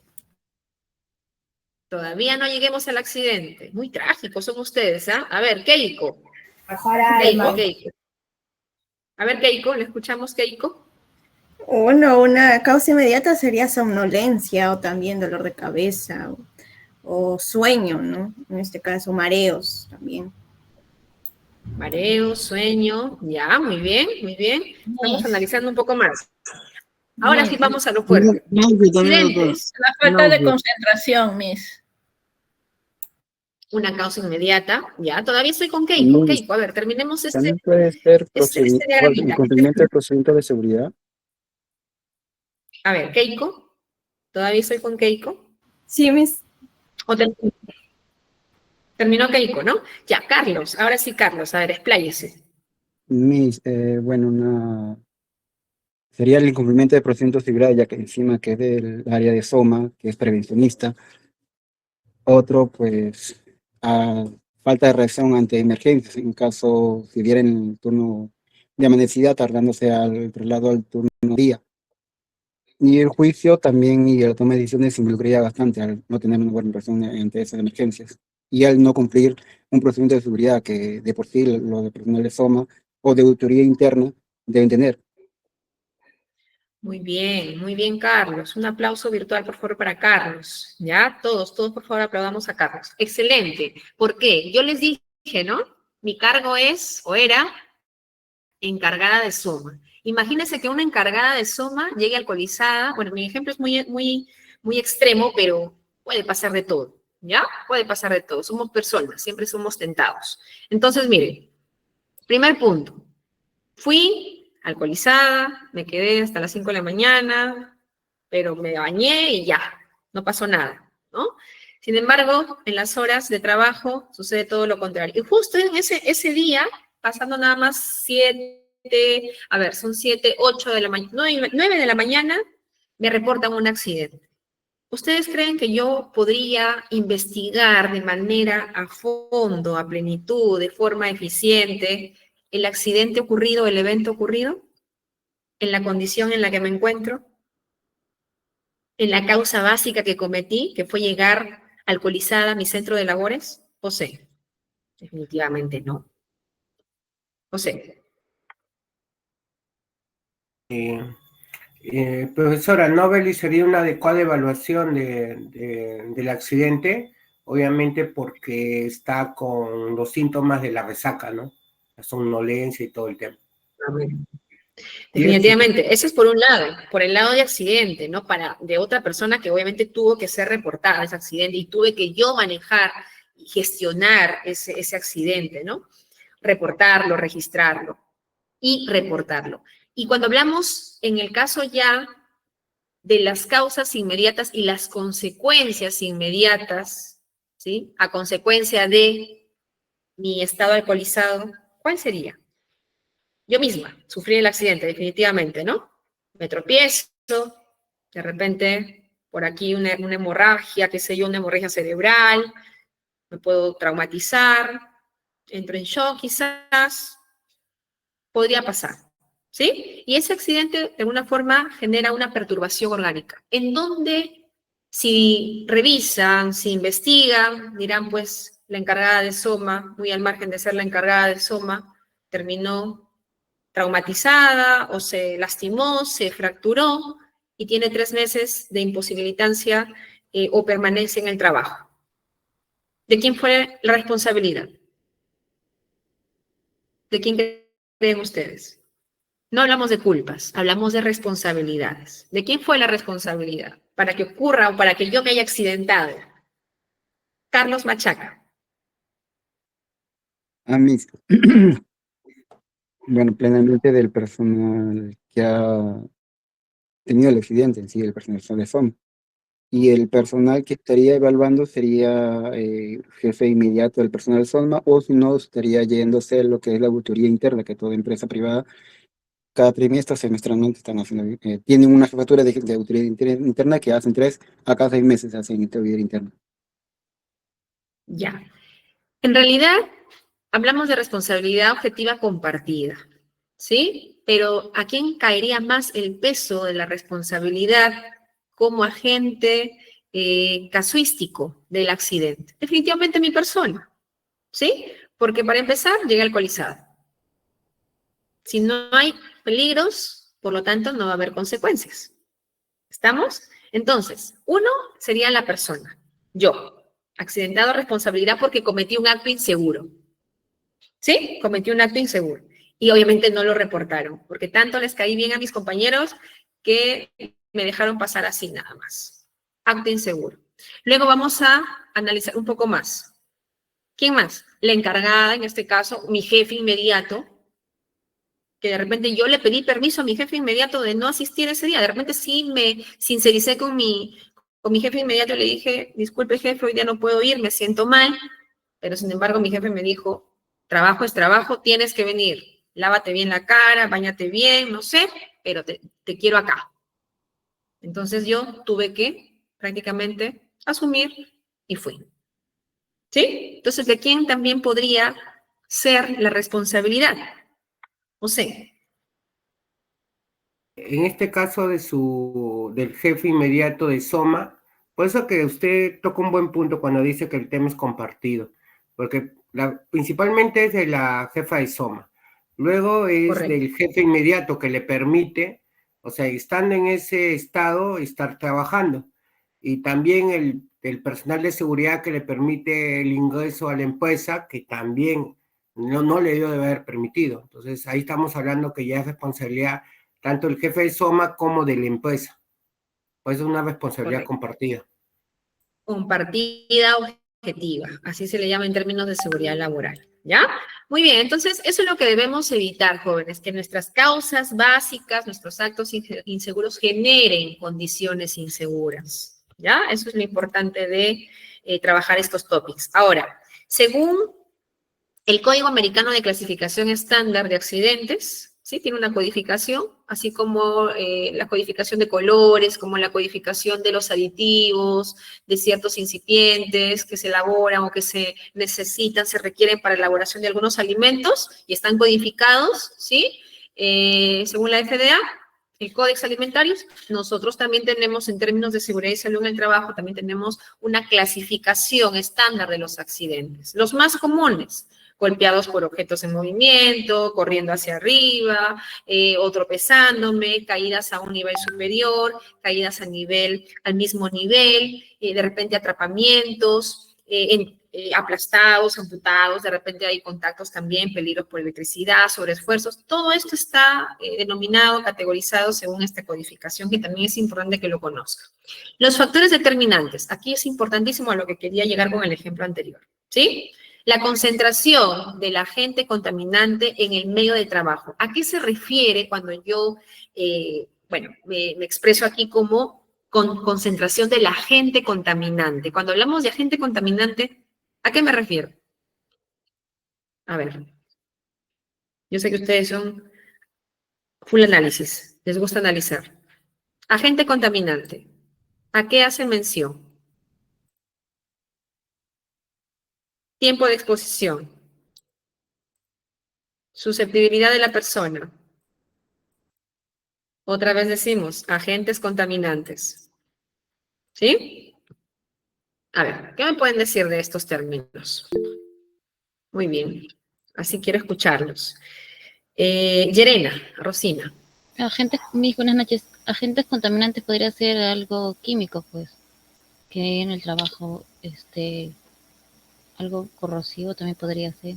Todavía no lleguemos al accidente. Muy trágicos son ustedes, ¿ah? A ver, Keiko. Keiko. A ver, Keiko, ¿le escuchamos, Keiko? Bueno, una causa inmediata sería somnolencia o también dolor de cabeza o sueño, ¿no? En este caso, mareos también. Mareo, sueño, ya, muy bien, muy bien. Estamos analizando un poco más. Ahora sí vamos a lo fuerte. Accidentes. La falta de concentración, Miss. Una causa inmediata, ya, todavía estoy con Keiko. Keiko, a ver, terminemos También puede ser diagramita. incumplimiento del procedimiento de seguridad. A ver, Keiko, todavía estoy con Keiko. Sí, Miss. ¿O terminó Keiko, no? Ya, Carlos, ahora sí, Carlos, a ver, expláyese. Miss, sería el incumplimiento del procedimiento de seguridad, ya que encima que es del área de SOMA, que es prevencionista. Otro, pues, falta de reacción ante emergencias, en caso si diera en el turno de amanecida, tardándose al traslado al turno día. Y el juicio también y la toma de decisiones se involucraría bastante al no tener una buena reacción ante esas emergencias. Y al no cumplir un procedimiento de seguridad que de por sí los de personal de SOMA o de auditoría interna deben tener. Muy bien, Carlos. Un aplauso virtual, por favor, para Carlos. ¿Ya? Todos, por favor, aplaudamos a Carlos. Excelente. ¿Por qué? Yo les dije, ¿no? Mi cargo es, o era, encargada de SOMA. Imagínense que una encargada de SOMA llegue alcoholizada. Bueno, mi ejemplo es muy extremo, pero puede pasar de todo, ¿ya? Puede pasar de todo. Somos personas, siempre somos tentados. Entonces, miren, primer punto. Fui alcoholizada, me quedé hasta las 5 de la mañana, pero me bañé y ya, no pasó nada, ¿no? Sin embargo, en las horas de trabajo sucede todo lo contrario. Y justo en ese día, pasando nada más 8 de la mañana, 9 de la mañana, me reportan un accidente. ¿Ustedes creen que yo podría investigar de manera a fondo, a plenitud, de forma eficiente, el accidente ocurrido, el evento ocurrido, en la condición en la que me encuentro, en la causa básica que cometí, que fue llegar alcoholizada a mi centro de labores? José, definitivamente no. José. Profesora, ¿no realizaría una adecuada evaluación del accidente? Obviamente porque está con los síntomas de la resaca, ¿no? La somnolencia y todo el tema. Definitivamente, eso es por un lado, por el lado de accidente, ¿no? De otra persona que obviamente tuvo que ser reportada ese accidente y tuve que yo manejar y gestionar ese accidente, ¿no? Reportarlo, registrarlo y reportarlo. Y cuando hablamos en el caso ya de las causas inmediatas y las consecuencias inmediatas, ¿sí? A consecuencia de mi estado alcoholizado, ¿cuál sería? Yo misma sufrí el accidente, definitivamente, ¿no? Me tropiezo, de repente por aquí una hemorragia, qué sé yo, una hemorragia cerebral, me puedo traumatizar, entro en shock quizás, podría pasar, ¿sí? Y ese accidente de alguna forma genera una perturbación orgánica, en donde si revisan, si investigan, dirán pues la encargada de SOMA, muy al margen de ser la encargada de SOMA, terminó traumatizada o se lastimó, se fracturó y tiene 3 meses de imposibilitancia o permanencia en el trabajo. ¿De quién fue la responsabilidad? ¿De quién creen ustedes? No hablamos de culpas, hablamos de responsabilidades. ¿De quién fue la responsabilidad? Para que ocurra o para que yo me haya accidentado. Carlos Machaca. A mí, bueno, plenamente del personal que ha tenido el accidente en sí, el personal de SOMA. Y el personal que estaría evaluando sería jefe inmediato del personal de SOMA, o si no, estaría yéndose lo que es la auditoría interna, que toda empresa privada, cada trimestre, semestralmente, están haciendo, tienen una jefatura de auditoría interna que hacen 3 a cada 6 meses, hacen auditoría interna. Ya. En realidad, hablamos de responsabilidad objetiva compartida, ¿sí? Pero ¿a quién caería más el peso de la responsabilidad como agente casuístico del accidente? Definitivamente mi persona, ¿sí? Porque para empezar, llegué alcoholizada. Si no hay peligros, por lo tanto, no va a haber consecuencias. ¿Estamos? Entonces, uno sería la persona. Yo, accidentado, responsabilidad porque cometí un acto inseguro. ¿Sí? Cometí un acto inseguro. Y obviamente no lo reportaron, porque tanto les caí bien a mis compañeros que me dejaron pasar así nada más. Acto inseguro. Luego vamos a analizar un poco más. ¿Quién más? La encargada, en este caso, mi jefe inmediato, que de repente yo le pedí permiso a mi jefe inmediato de no asistir ese día. De repente sí me sincericé con mi jefe inmediato y le dije, disculpe jefe, hoy día no puedo ir, me siento mal. Pero sin embargo mi jefe me dijo, trabajo es trabajo, tienes que venir. Lávate bien la cara, báñate bien, no sé, pero te quiero acá. Entonces yo tuve que prácticamente asumir y fui. ¿Sí? Entonces, ¿de quién también podría ser la responsabilidad? No sé. En este caso del jefe inmediato de Soma, por eso que usted toca un buen punto cuando dice que el tema es compartido, porque principalmente es de la jefa de Soma, luego es Correcto. del jefe inmediato que le permite, o sea, estando en ese estado, estar trabajando, y también el personal de seguridad que le permite el ingreso a la empresa, que también no le dio de haber permitido. Entonces, ahí estamos hablando que ya es responsabilidad tanto el jefe de Soma como de la empresa. Pues es una responsabilidad Correcto. compartida. Compartida objetiva, así se le llama en términos de seguridad laboral, ¿ya? Muy bien, entonces eso es lo que debemos evitar, jóvenes, que nuestras causas básicas, nuestros actos inseguros generen condiciones inseguras, ¿ya? Eso es lo importante de trabajar estos topics. Ahora, según el Código Americano de Clasificación Estándar de Accidentes, ¿sí? Tiene una codificación, así como la codificación de colores, como la codificación de los aditivos, de ciertos incipientes que se elaboran o que se necesitan, se requieren para elaboración de algunos alimentos y están codificados, ¿sí? Según la FDA, el Códex Alimentarios, nosotros también tenemos, en términos de seguridad y salud en el trabajo, también tenemos una clasificación estándar de los accidentes. Los más comunes: golpeados por objetos en movimiento, corriendo hacia arriba, o tropezándome, caídas a un nivel superior, caídas al mismo nivel, de repente atrapamientos, aplastados, amputados, de repente hay contactos también, peligros por electricidad, sobreesfuerzos. Todo esto está denominado, categorizado según esta codificación, que también es importante que lo conozcan. Los factores determinantes. Aquí es importantísimo a lo que quería llegar con el ejemplo anterior, ¿sí? La concentración del agente contaminante en el medio de trabajo. ¿A qué se refiere cuando yo, me expreso aquí como con concentración del agente contaminante? Cuando hablamos de agente contaminante, ¿a qué me refiero? A ver, yo sé que ustedes son full análisis, les gusta analizar. Agente contaminante, ¿a qué hace mención? Tiempo de exposición. Susceptibilidad de la persona. Otra vez decimos, agentes contaminantes. ¿Sí? A ver, ¿qué me pueden decir de estos términos? Muy bien, así quiero escucharlos. Yerena, Rosina. Buenas noches. Agentes contaminantes podría ser algo químico, pues, que en el trabajo, algo corrosivo también podría ser.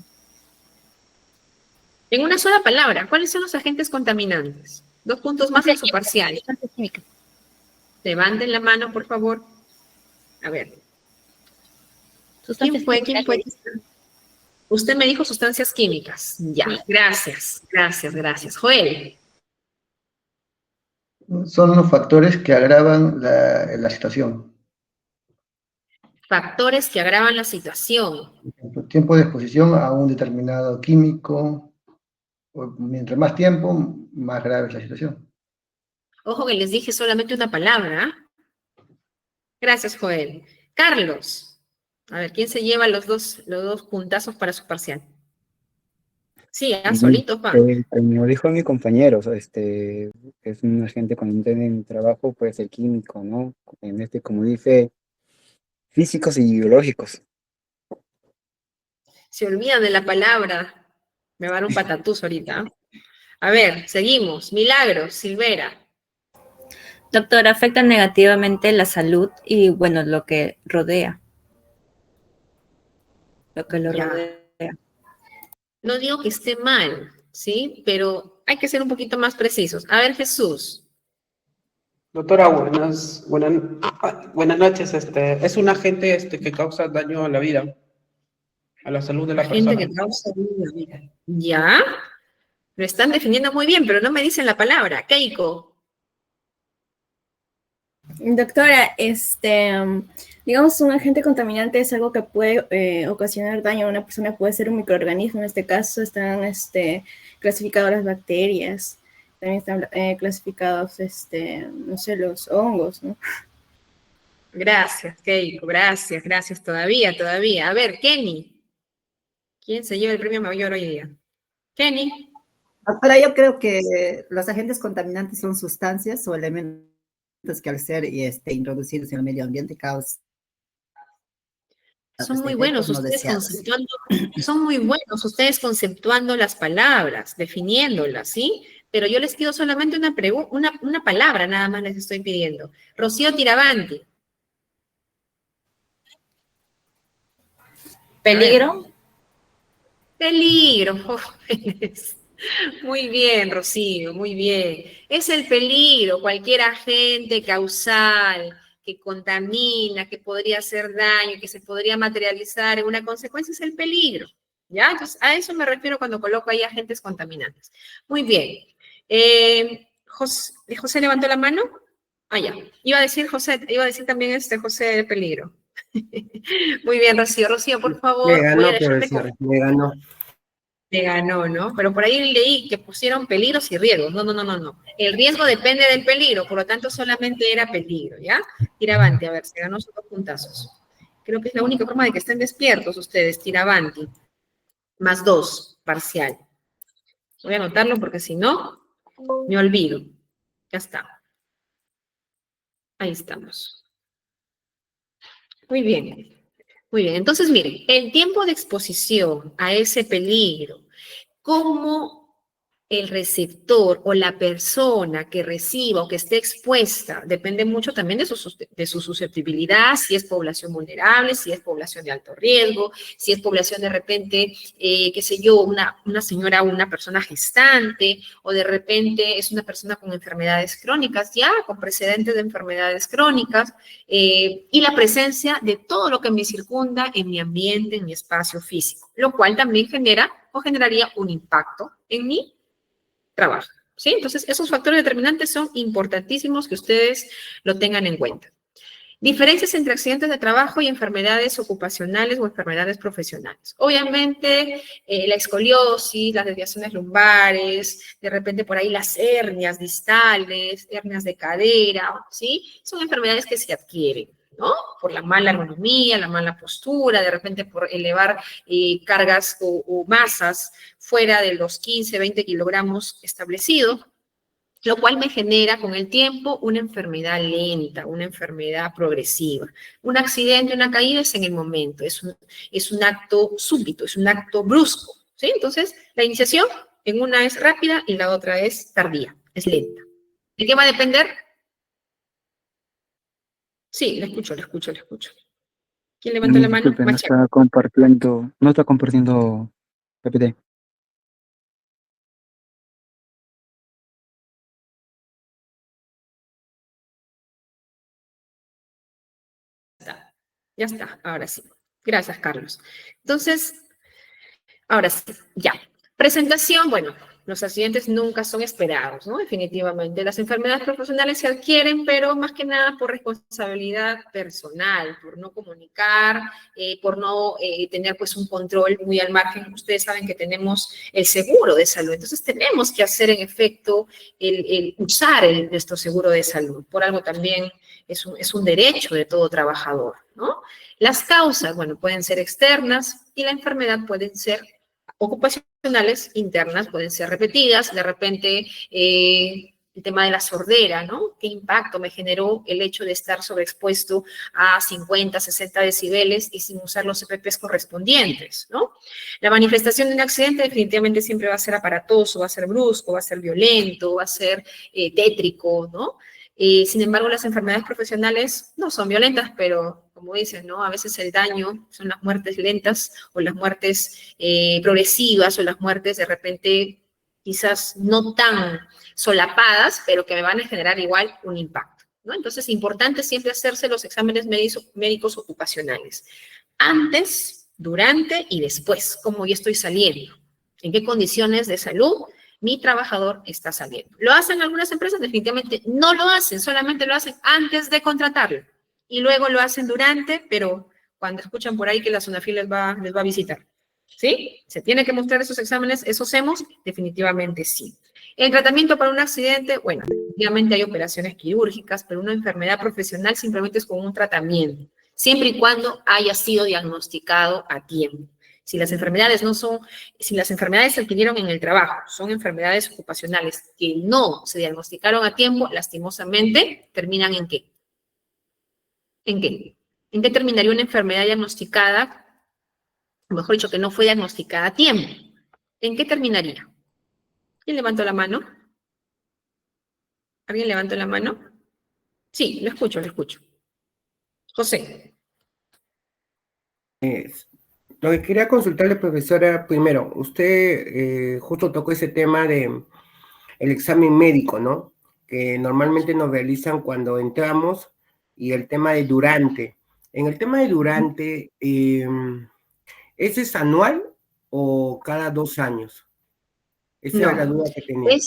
En una sola palabra, ¿cuáles son los agentes contaminantes? 2 puntos más en su parcial. Levanten la mano, por favor. A ver. ¿Quién fue? Usted me dijo sustancias químicas. Ya, gracias. Joel. Son los factores que agravan la situación. Factores que agravan la situación. Por ejemplo, tiempo de exposición a un determinado químico. Mientras más tiempo, más grave es la situación. Ojo que les dije solamente una palabra. Gracias, Joel. Carlos. A ver, ¿quién se lleva los dos puntazos para su parcial? Sí, solito, pa. Como dijo mi compañero, es un agente cuando en trabajo, puede ser químico, ¿no? Como dice, físicos y biológicos. Se olvidan de la palabra. Me va a dar un patatús ahorita. A ver, seguimos. Milagros, Silvera. Doctor, afecta negativamente la salud y, bueno, lo que rodea. Lo que lo Ya. rodea. No digo que esté mal, ¿sí? Pero hay que ser un poquito más precisos. A ver, Jesús. Doctora, buenas noches. Es un agente que causa daño a la vida, a la salud de la Gente persona. que causa daño a la vida. ¿Ya? Lo están definiendo muy bien, pero no me dicen la palabra. Keiko. Doctora, digamos, un agente contaminante es algo que puede ocasionar daño a una persona, puede ser un microorganismo, en este caso están clasificadas las bacterias, también están clasificados, no sé, los hongos, ¿no? Gracias, Keiko, gracias, todavía. A ver, Kenny. ¿Quién se lleva el premio mayor hoy día? Kenny. Ahora yo creo que los agentes contaminantes son sustancias o elementos que al ser introducidos en el medio ambiente causan. Son muy buenos ustedes conceptuando las palabras, definiéndolas, ¿sí? Pero yo les pido solamente una palabra, nada más les estoy pidiendo. Rocío Tiravanti. ¿Peligro? Peligro, jóvenes. Muy bien, Rocío, muy bien. Es el peligro, cualquier agente causal que contamina, que podría hacer daño, que se podría materializar en una consecuencia, es el peligro. ¿Ya? Entonces, a eso me refiero cuando coloco ahí agentes contaminantes. Muy bien. ¿José levantó la mano? Ah, ya. Iba a decir también José el peligro. Muy bien, Rocío. Rocío, por favor. Me ganó, profesor, me ganó. Me ganó, ¿no? Pero por ahí leí que pusieron peligros y riesgos. No. El riesgo depende del peligro, por lo tanto solamente era peligro, ¿ya? Tiravanti, a ver, se ganó sus 2 puntazos. Creo que es la única forma de que estén despiertos ustedes, Tiravanti. Más 2, parcial. Voy a anotarlo porque si no, me olvido. Ya está. Ahí estamos. Muy bien. Muy bien, entonces miren, el tiempo de exposición a ese peligro, cómo el receptor o la persona que reciba o que esté expuesta, depende mucho también de su susceptibilidad, si es población vulnerable, si es población de alto riesgo, si es población de repente, qué sé yo, una señora o una persona gestante, o de repente es una persona con enfermedades crónicas, ya con precedentes de enfermedades crónicas, y la presencia de todo lo que me circunda en mi ambiente, en mi espacio físico, lo cual también genera o generaría un impacto en mi trabajo, ¿sí? Entonces, esos factores determinantes son importantísimos que ustedes lo tengan en cuenta. Diferencias entre accidentes de trabajo y enfermedades ocupacionales o enfermedades profesionales. Obviamente, la escoliosis, las desviaciones lumbares, de repente por ahí las hernias distales, hernias de cadera, ¿sí? Son enfermedades que se adquieren, ¿no? Por la mala ergonomía, la mala postura, de repente por elevar cargas o masas fuera de los 15, 20 kilogramos establecidos, lo cual me genera con el tiempo una enfermedad lenta, una enfermedad progresiva. Un accidente, una caída es en el momento, es un acto súbito, es un acto brusco, ¿sí? Entonces, la iniciación en una es rápida y la otra es tardía, es lenta. ¿De qué va a depender? Sí, le escucho. ¿Quién levantó la mano? Disculpe, no está compartiendo PPT. Ya está, ahora sí. Gracias, Carlos. Entonces, ahora sí, ya. Presentación, bueno, los accidentes nunca son esperados, ¿no? Definitivamente. Las enfermedades profesionales se adquieren, pero más que nada por responsabilidad personal, por no comunicar, por no tener pues un control muy al margen. Ustedes saben que tenemos el seguro de salud, entonces tenemos que hacer en efecto el usar nuestro seguro de salud. Por algo también es un derecho de todo trabajador, ¿no? Las causas, bueno, pueden ser externas y la enfermedad pueden ser ocupacionales, internas, pueden ser repetidas, de repente el tema de la sordera, ¿no? ¿Qué impacto me generó el hecho de estar sobreexpuesto a 50, 60 decibeles y sin usar los EPPs correspondientes, ¿no? La manifestación de un accidente definitivamente siempre va a ser aparatoso, va a ser brusco, va a ser violento, va a ser tétrico, ¿no? Sin embargo, las enfermedades profesionales no son violentas, pero como dicen, ¿no? A veces el daño son las muertes lentas o las muertes progresivas o las muertes de repente quizás no tan solapadas, pero que me van a generar igual un impacto, ¿no? Entonces, importante siempre hacerse los exámenes médicos ocupacionales. Antes, durante y después, cómo yo estoy saliendo, en qué condiciones de salud mi trabajador está saliendo. ¿Lo hacen algunas empresas? Definitivamente no lo hacen, solamente lo hacen antes de contratarlo. Y luego lo hacen durante, pero cuando escuchan por ahí que la SUNAFIL les va a visitar. ¿Sí? ¿Se tiene que mostrar esos exámenes, esos hemos? Definitivamente sí. El tratamiento para un accidente, bueno, definitivamente hay operaciones quirúrgicas, pero una enfermedad profesional simplemente es con un tratamiento, siempre y cuando haya sido diagnosticado a tiempo. Si las enfermedades se adquirieron en el trabajo, son enfermedades ocupacionales que no se diagnosticaron a tiempo, lastimosamente, ¿terminan en qué? ¿En qué? ¿En qué terminaría una enfermedad diagnosticada? O mejor dicho, que no fue diagnosticada a tiempo. ¿En qué terminaría? ¿Quién levantó la mano? ¿Alguien levantó la mano? Sí, lo escucho, lo escucho. José. Lo que quería consultarle, profesora, primero, usted justo tocó ese tema de el examen médico, ¿no? Que normalmente nos realizan cuando entramos, y el tema de durante. En el tema de durante, ¿ese es anual o cada 2 años? Esa era la duda que tenía.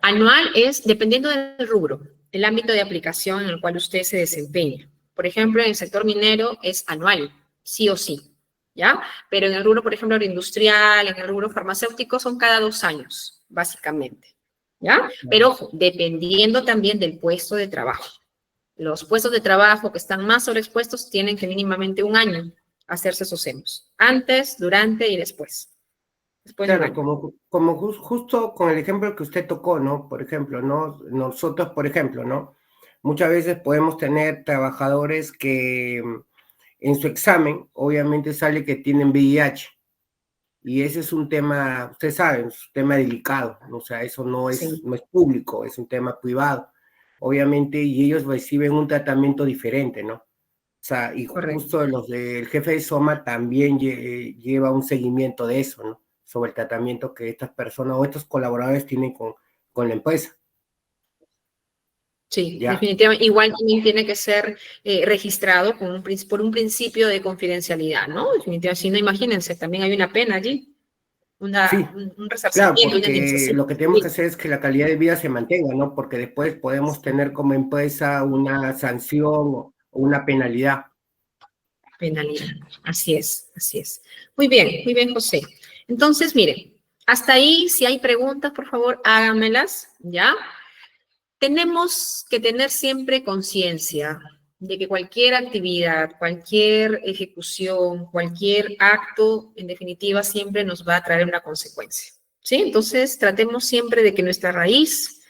Anual es dependiendo del rubro, el ámbito de aplicación en el cual usted se desempeña. Por ejemplo, en el sector minero es anual, sí o sí, ¿ya? Pero en el rubro, por ejemplo, agroindustrial, en el rubro farmacéutico son cada 2 años, básicamente, ¿ya? Pero ojo, dependiendo también del puesto de trabajo. Los puestos de trabajo que están más sobreexpuestos tienen que mínimamente 1 año hacerse esos hemos, antes, durante y después. Claro, como justo con el ejemplo que usted tocó, ¿no? Por ejemplo, ¿no? Nosotros, por ejemplo, ¿no? Muchas veces podemos tener trabajadores que en su examen, obviamente sale que tienen VIH. Y ese es un tema, ustedes saben, es un tema delicado, ¿no? O sea, eso no es público, es un tema privado, obviamente, y ellos reciben un tratamiento diferente, ¿no? O sea, y justo el jefe de SOMA también lleva un seguimiento de eso, ¿no? Sobre el tratamiento que estas personas o estos colaboradores tienen con la empresa. Sí, definitivamente. Igual también tiene que ser registrado por un principio de confidencialidad, ¿no? Definitivamente, si no, imagínense, también hay una pena allí, un resarcimiento. Claro, porque lo que tenemos que hacer es que la calidad de vida se mantenga, ¿no? Porque después podemos tener como empresa una sanción o una penalidad. Penalidad, así es, así es. Muy bien, José. Entonces, miren, hasta ahí, si hay preguntas, por favor, háganmelas, ¿ya? Tenemos que tener siempre conciencia de que cualquier actividad, cualquier ejecución, cualquier acto, en definitiva, siempre nos va a traer una consecuencia, ¿sí? Entonces, tratemos siempre de que nuestra raíz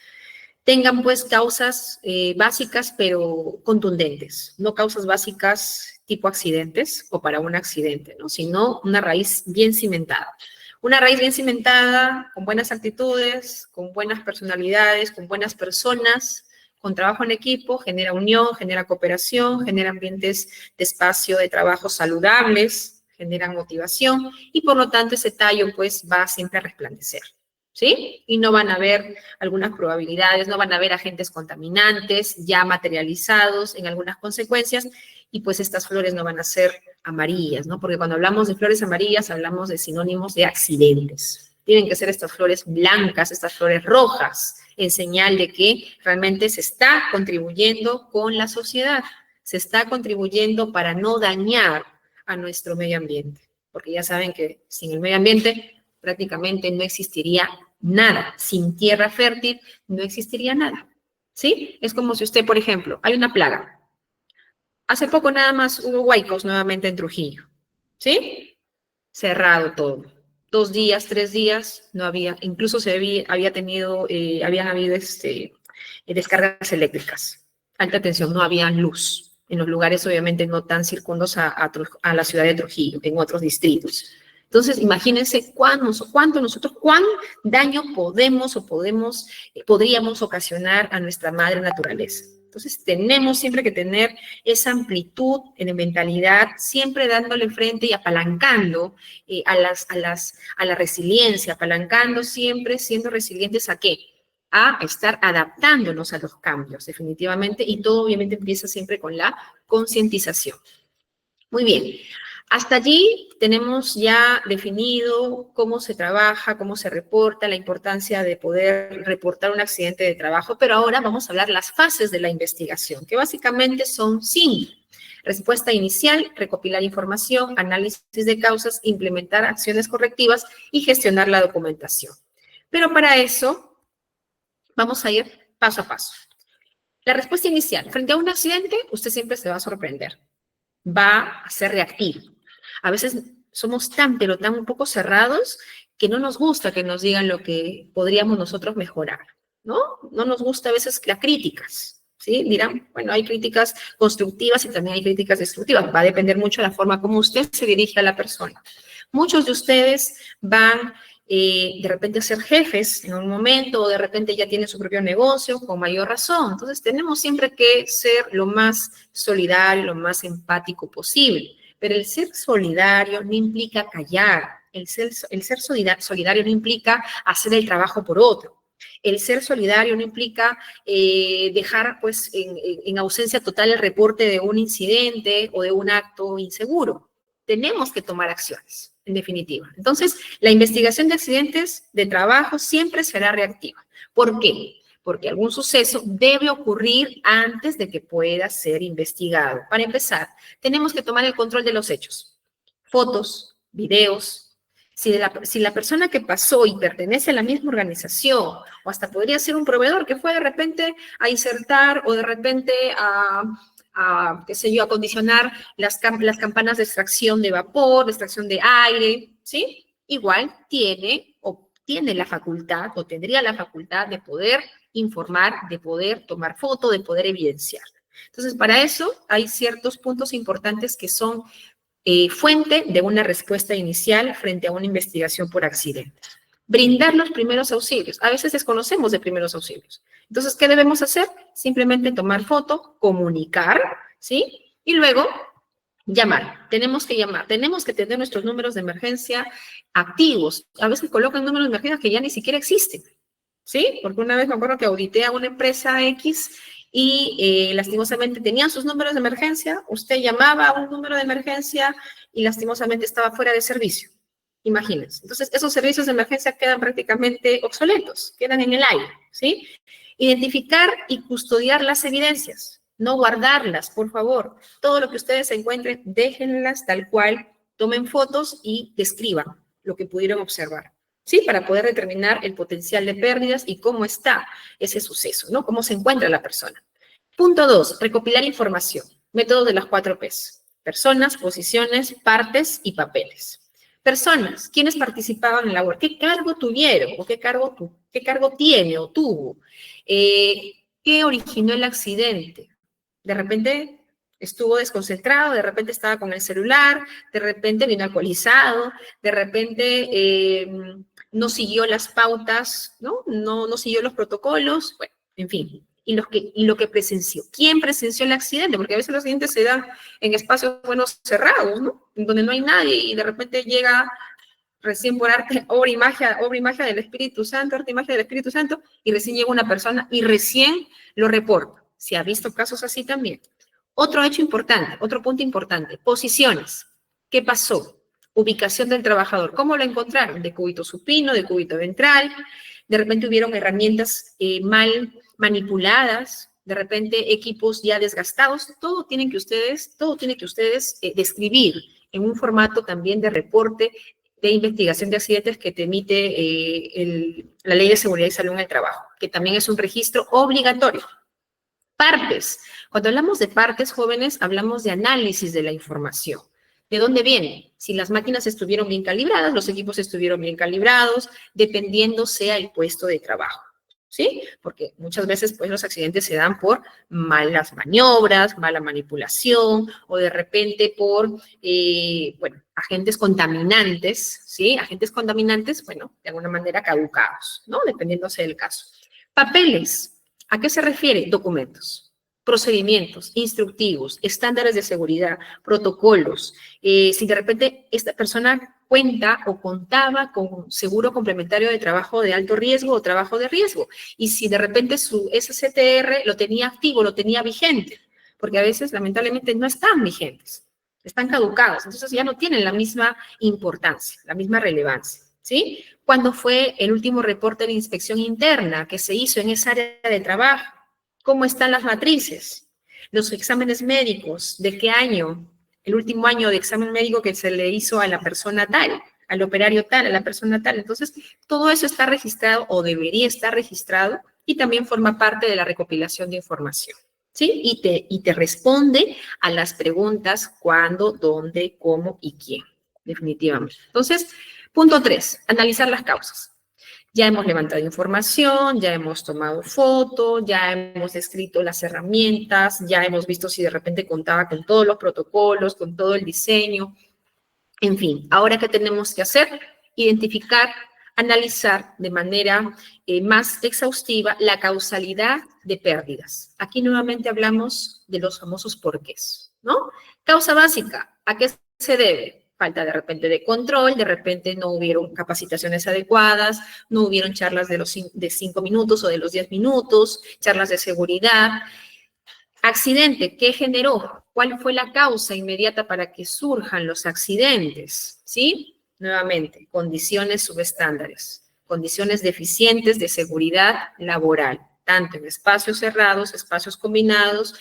tengan, pues, causas básicas, pero contundentes, no causas básicas tipo accidentes o para un accidente, ¿no? Sino una raíz bien cimentada. Una raíz bien cimentada, con buenas actitudes, con buenas personalidades, con buenas personas, con trabajo en equipo, genera unión, genera cooperación, genera ambientes de espacio de trabajo saludables, generan motivación y por lo tanto ese tallo pues va siempre a resplandecer, ¿sí? Y no van a haber algunas probabilidades, no van a haber agentes contaminantes ya materializados en algunas consecuencias y pues estas flores no van a ser amarillas, ¿no? Porque cuando hablamos de flores amarillas hablamos de sinónimos de accidentes. Tienen que ser estas flores blancas, estas flores rojas, en señal de que realmente se está contribuyendo con la sociedad, se está contribuyendo para no dañar a nuestro medio ambiente, porque ya saben que sin el medio ambiente prácticamente no existiría nada, sin tierra fértil no existiría nada, ¿sí? Es como si usted, por ejemplo, hay una plaga. Hace poco nada más hubo huaicos nuevamente en Trujillo, ¿sí? Cerrado todo. 2 días, 3 días, no había, incluso habían habido descargas eléctricas, alta tensión, no había luz en los lugares obviamente no tan circundos a la ciudad de Trujillo, en otros distritos. Entonces, imagínense cuán daño podríamos ocasionar a nuestra madre naturaleza. Entonces, tenemos siempre que tener esa amplitud en la mentalidad, siempre dándole frente y apalancando a la resiliencia, apalancando siempre, siendo resilientes ¿a qué? A estar adaptándonos a los cambios, definitivamente, y todo obviamente empieza siempre con la concientización. Muy bien. Hasta allí tenemos ya definido cómo se trabaja, cómo se reporta, la importancia de poder reportar un accidente de trabajo, pero ahora vamos a hablar las fases de la investigación, que básicamente son 5. Respuesta inicial, recopilar información, análisis de causas, implementar acciones correctivas y gestionar la documentación. Pero para eso vamos a ir paso a paso. La respuesta inicial, frente a un accidente, usted siempre se va a sorprender, va a ser reactivo. A veces somos pero tan un poco cerrados que no nos gusta que nos digan lo que podríamos nosotros mejorar, ¿no? No nos gusta a veces las críticas, ¿sí? Dirán, bueno, hay críticas constructivas y también hay críticas destructivas. Va a depender mucho de la forma como usted se dirige a la persona. Muchos de ustedes van de repente a ser jefes en un momento o de repente ya tienen su propio negocio con mayor razón. Entonces tenemos siempre que ser lo más solidario, lo más empático posible. Pero el ser solidario no implica callar, el ser solidario no implica hacer el trabajo por otro. El ser solidario no implica dejar pues, en ausencia total el reporte de un incidente o de un acto inseguro. Tenemos que tomar acciones, en definitiva. Entonces, la investigación de accidentes de trabajo siempre será reactiva. ¿Por qué? Porque algún suceso debe ocurrir antes de que pueda ser investigado. Para empezar, tenemos que tomar el control de los hechos. Fotos, videos. Si la persona que pasó y pertenece a la misma organización, o hasta podría ser un proveedor que fue de repente a insertar o de repente qué sé yo, acondicionar las campanas de extracción de vapor, de extracción de aire, ¿sí? Igual tiene la facultad o tendría la facultad de poder informar, de poder tomar foto, de poder evidenciar. Entonces, para eso hay ciertos puntos importantes que son fuente de una respuesta inicial frente a una investigación por accidente. Brindar los primeros auxilios. A veces desconocemos de primeros auxilios. Entonces, ¿qué debemos hacer? Simplemente tomar foto, comunicar, ¿sí? Y luego llamar. Tenemos que llamar. Tenemos que tener nuestros números de emergencia activos. A veces colocan números de emergencia que ya ni siquiera existen, ¿sí? Porque una vez me acuerdo que audité a una empresa X y lastimosamente tenían sus números de emergencia, usted llamaba a un número de emergencia y lastimosamente estaba fuera de servicio. Imagínense. Entonces, esos servicios de emergencia quedan prácticamente obsoletos, quedan en el aire, ¿sí? Identificar y custodiar las evidencias, no guardarlas, por favor. Todo lo que ustedes encuentren, déjenlas tal cual, tomen fotos y describan lo que pudieron observar. ¿Sí? Para poder determinar el potencial de pérdidas y cómo está ese suceso, ¿no? Cómo se encuentra la persona. Punto 2, recopilar información. Método de las 4 Ps. Personas, posiciones, partes y papeles. Personas, ¿quiénes participaban en la labor? ¿Qué cargo tuvieron? ¿O qué cargo tiene o tuvo? ¿Qué originó el accidente? De repente estuvo desconcentrado, de repente estaba con el celular, de repente vino alcoholizado, de repente no siguió las pautas, ¿no? No siguió los protocolos, bueno, en fin. Y lo que presenció. ¿Quién presenció el accidente? Porque a veces los accidentes se dan en espacios buenos cerrados, ¿no? En donde no hay nadie y de repente llega recién por arte, obra y magia del Espíritu Santo, arte y magia del Espíritu Santo, y recién llega una persona y recién lo reporta. Se ha visto casos así también. Otro hecho importante, otro punto importante, posiciones. ¿Qué pasó? Ubicación del trabajador. ¿Cómo lo encontraron? De cúbito supino, de cúbito ventral. De repente hubieron herramientas mal manipuladas, de repente equipos ya desgastados. Todo tiene que ustedes describir en un formato también de reporte de investigación de accidentes que te emite la Ley de Seguridad y Salud en el Trabajo, que también es un registro obligatorio. Partes. Cuando hablamos de partes, jóvenes, hablamos de análisis de la información. ¿De dónde viene? Si las máquinas estuvieron bien calibradas, los equipos estuvieron bien calibrados, dependiendo sea el puesto de trabajo, ¿sí? Porque muchas veces, pues, los accidentes se dan por malas maniobras, mala manipulación, o de repente por, bueno, agentes contaminantes, ¿sí? Agentes contaminantes, bueno, de alguna manera caducados, ¿no? Dependiéndose del caso. Papeles, ¿a qué se refiere? Documentos. Procedimientos, instructivos, estándares de seguridad, protocolos. Si de repente esta persona cuenta o contaba con seguro complementario de trabajo de alto riesgo o trabajo de riesgo, y si de repente su SCTR lo tenía activo, lo tenía vigente, porque a veces lamentablemente no están vigentes, están caducados, entonces ya no tienen la misma importancia, la misma relevancia, ¿sí? ¿Cuándo fue el último reporte de inspección interna que se hizo en esa área de trabajo? ¿Cómo están las matrices? Los exámenes médicos, ¿de qué año? El último año de examen médico que se le hizo a la persona tal, al operario tal, a la persona tal. Entonces, todo eso está registrado o debería estar registrado y también forma parte de la recopilación de información, ¿sí? Y te responde a las preguntas cuándo, dónde, cómo y quién, definitivamente. Entonces, punto 3, analizar las causas. Ya hemos levantado información, ya hemos tomado fotos, ya hemos escrito las herramientas, ya hemos visto si de repente contaba con todos los protocolos, con todo el diseño. En fin, ahora ¿qué tenemos que hacer? Identificar, analizar de manera más exhaustiva la causalidad de pérdidas. Aquí nuevamente hablamos de los famosos porqués, ¿no? Causa básica, ¿a qué se debe? Falta de repente de control, de repente no hubieron capacitaciones adecuadas, no hubieron charlas de 5 minutos o de los 10 minutos, charlas de seguridad. Accidente, ¿qué generó? ¿Cuál fue la causa inmediata para que surjan los accidentes? ¿Sí? Nuevamente, condiciones subestándares, condiciones deficientes de seguridad laboral, tanto en espacios cerrados, espacios confinados,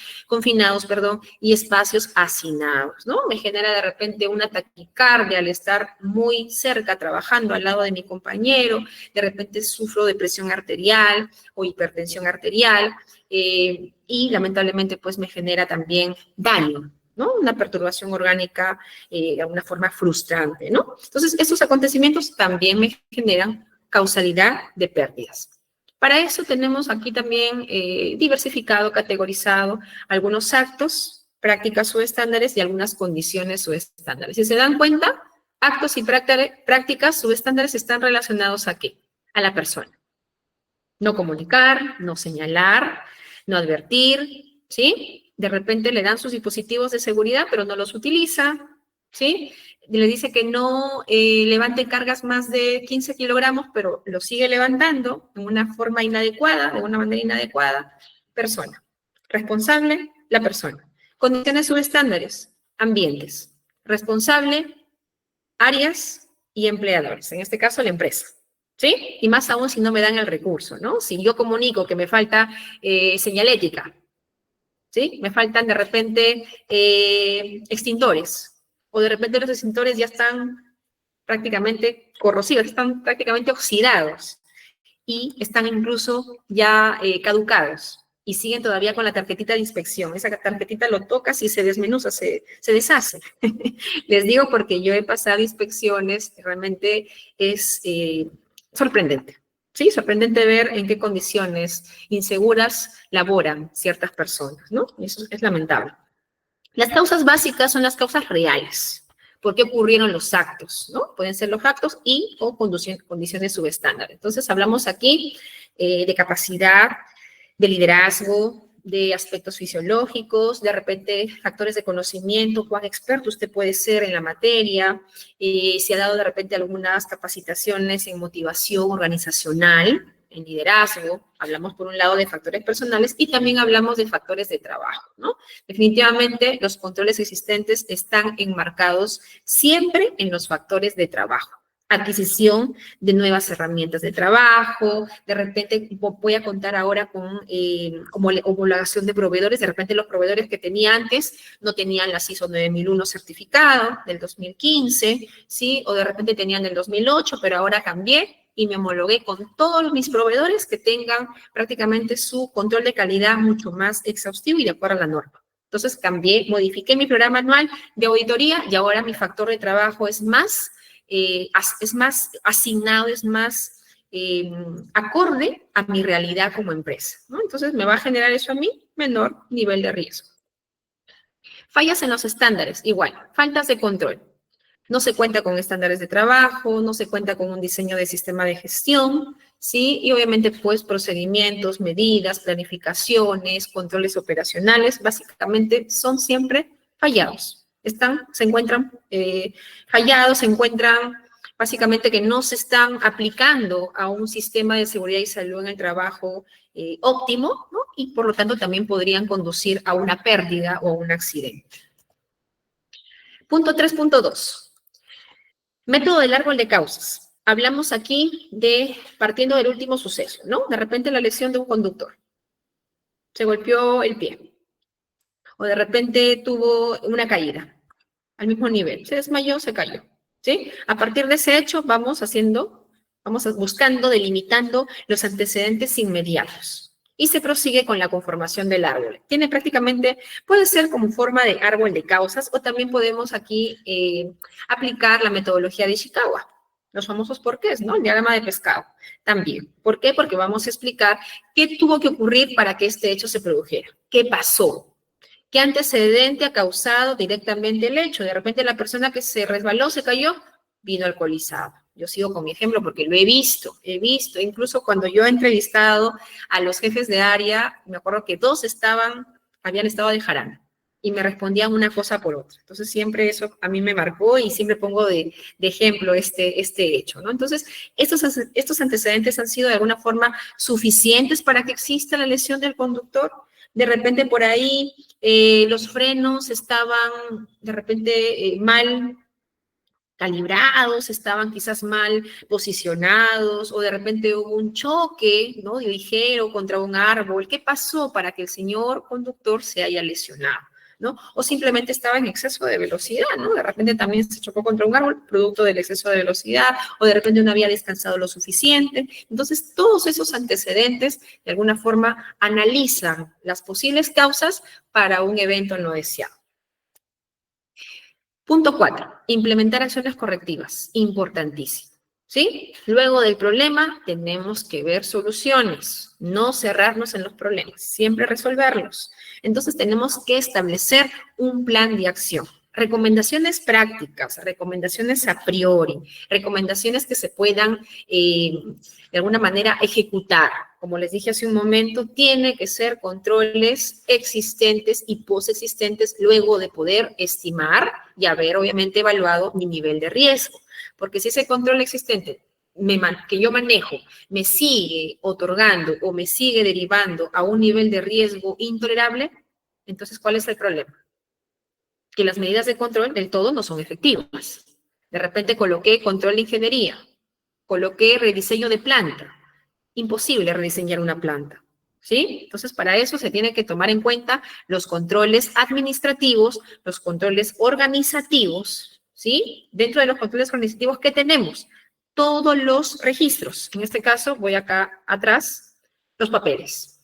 y espacios hacinados, ¿no? Me genera de repente una taquicardia al estar muy cerca, trabajando al lado de mi compañero, de repente sufro de presión arterial o hipertensión arterial, y lamentablemente pues me genera también daño, ¿no? Una perturbación orgánica de una forma frustrante, ¿no? Entonces, estos acontecimientos también me generan causalidad de pérdidas. Para eso tenemos aquí también diversificado, categorizado algunos actos, prácticas subestándares y algunas condiciones subestándares. Si se dan cuenta, actos y prácticas subestándares están relacionados ¿a qué? A la persona. No comunicar, no señalar, no advertir, ¿sí? De repente le dan sus dispositivos de seguridad, pero no los utiliza, ¿sí? Le dice que no levante cargas más de 15 kilogramos, pero lo sigue levantando de una forma inadecuada, de una manera inadecuada. Persona. Responsable, la persona. Condiciones subestándares, ambientes. Responsable, áreas y empleadores. En este caso, la empresa. ¿Sí? Y más aún si no me dan el recurso, ¿no? Si yo comunico que me falta señalética, ¿sí? Me faltan de repente extintores, o de repente los extintores ya están prácticamente corrosivos, están prácticamente oxidados, y están incluso ya caducados, y siguen todavía con la tarjetita de inspección. Esa tarjetita lo tocas y se desmenuza, se deshace. Les digo porque yo he pasado inspecciones, realmente es sorprendente, ¿sí? Sorprendente ver en qué condiciones inseguras laboran ciertas personas, ¿no? Y eso es lamentable. Las causas básicas son las causas reales. ¿Por qué ocurrieron los actos, no? Pueden ser los actos y o condiciones subestándares. Entonces, hablamos aquí de capacidad, de liderazgo, de aspectos fisiológicos, de repente factores de conocimiento, cuán experto usted puede ser en la materia, se ha dado de repente algunas capacitaciones en motivación organizacional, en liderazgo, hablamos por un lado de factores personales y también hablamos de factores de trabajo, ¿no? Definitivamente los controles existentes están enmarcados siempre en los factores de trabajo. Adquisición de nuevas herramientas de trabajo, de repente voy a contar ahora con como homologación de proveedores, de repente los proveedores que tenía antes no tenían la ISO 9001 certificado del 2015, ¿sí? O de repente tenían del 2008, pero ahora cambié y me homologué con todos mis proveedores que tengan prácticamente su control de calidad mucho más exhaustivo y de acuerdo a la norma. Entonces modifiqué mi programa anual de auditoría y ahora mi factor de trabajo es más asignado, es más acorde a mi realidad como empresa, ¿no? Entonces me va a generar eso a mí menor nivel de riesgo. Fallas en los estándares, igual, faltas de control. No se cuenta con estándares de trabajo, no se cuenta con un diseño de sistema de gestión, ¿sí? Y obviamente, pues, procedimientos, medidas, planificaciones, controles operacionales, básicamente son siempre fallados. Se encuentran fallados, se encuentran básicamente que no se están aplicando a un sistema de seguridad y salud en el trabajo óptimo, ¿no? Y por lo tanto también podrían conducir a una pérdida o a un accidente. Punto 3.2. Método del árbol de causas. Hablamos aquí partiendo del último suceso, ¿no? De repente la lesión de un conductor. Se golpeó el pie. O de repente tuvo una caída al mismo nivel. Se desmayó, se cayó, ¿sí? A partir de ese hecho vamos buscando, delimitando los antecedentes inmediatos. Y se prosigue con la conformación del árbol. Puede ser como forma de árbol de causas, o también podemos aquí aplicar la metodología de Ishikawa, los famosos porqués, ¿no? El diagrama de pescado, también. ¿Por qué? Porque vamos a explicar qué tuvo que ocurrir para que este hecho se produjera. ¿Qué pasó? ¿Qué antecedente ha causado directamente el hecho? De repente la persona que se resbaló, se cayó, vino alcoholizado. Yo sigo con mi ejemplo porque lo he visto, incluso cuando yo he entrevistado a los jefes de área, me acuerdo que 2 habían estado de jarana y me respondían una cosa por otra. Entonces siempre eso a mí me marcó y siempre pongo de ejemplo este hecho, ¿no? Entonces estos antecedentes han sido de alguna forma suficientes para que exista la lesión del conductor. De repente por ahí los frenos estaban de repente mal calibrados, estaban quizás mal posicionados, o de repente hubo un choque, ¿no? ligero contra un árbol. ¿Qué pasó para que el señor conductor se haya lesionado, ¿no? O simplemente estaba en exceso de velocidad, ¿no? De repente también se chocó contra un árbol, producto del exceso de velocidad, o de repente no había descansado lo suficiente. Entonces, todos esos antecedentes, de alguna forma, analizan las posibles causas para un evento no deseado. Punto 4, implementar acciones correctivas, importantísimo, ¿sí? Luego del problema tenemos que ver soluciones, no cerrarnos en los problemas, siempre resolverlos. Entonces tenemos que establecer un plan de acción. Recomendaciones prácticas, recomendaciones a priori, recomendaciones que se puedan de alguna manera ejecutar. Como les dije hace un momento, tiene que ser controles existentes y posexistentes luego de poder estimar y haber obviamente evaluado mi nivel de riesgo. Porque si ese control existente que yo manejo me sigue otorgando o me sigue derivando a un nivel de riesgo intolerable, entonces ¿cuál es el problema? Que las medidas de control del todo no son efectivas. De repente coloqué control de ingeniería, coloqué rediseño de planta. Imposible rediseñar una planta, ¿sí? Entonces, para eso se tiene que tomar en cuenta los controles administrativos, los controles organizativos, ¿sí? Dentro de los controles organizativos, ¿qué tenemos? Todos los registros. En este caso, voy acá atrás, los papeles.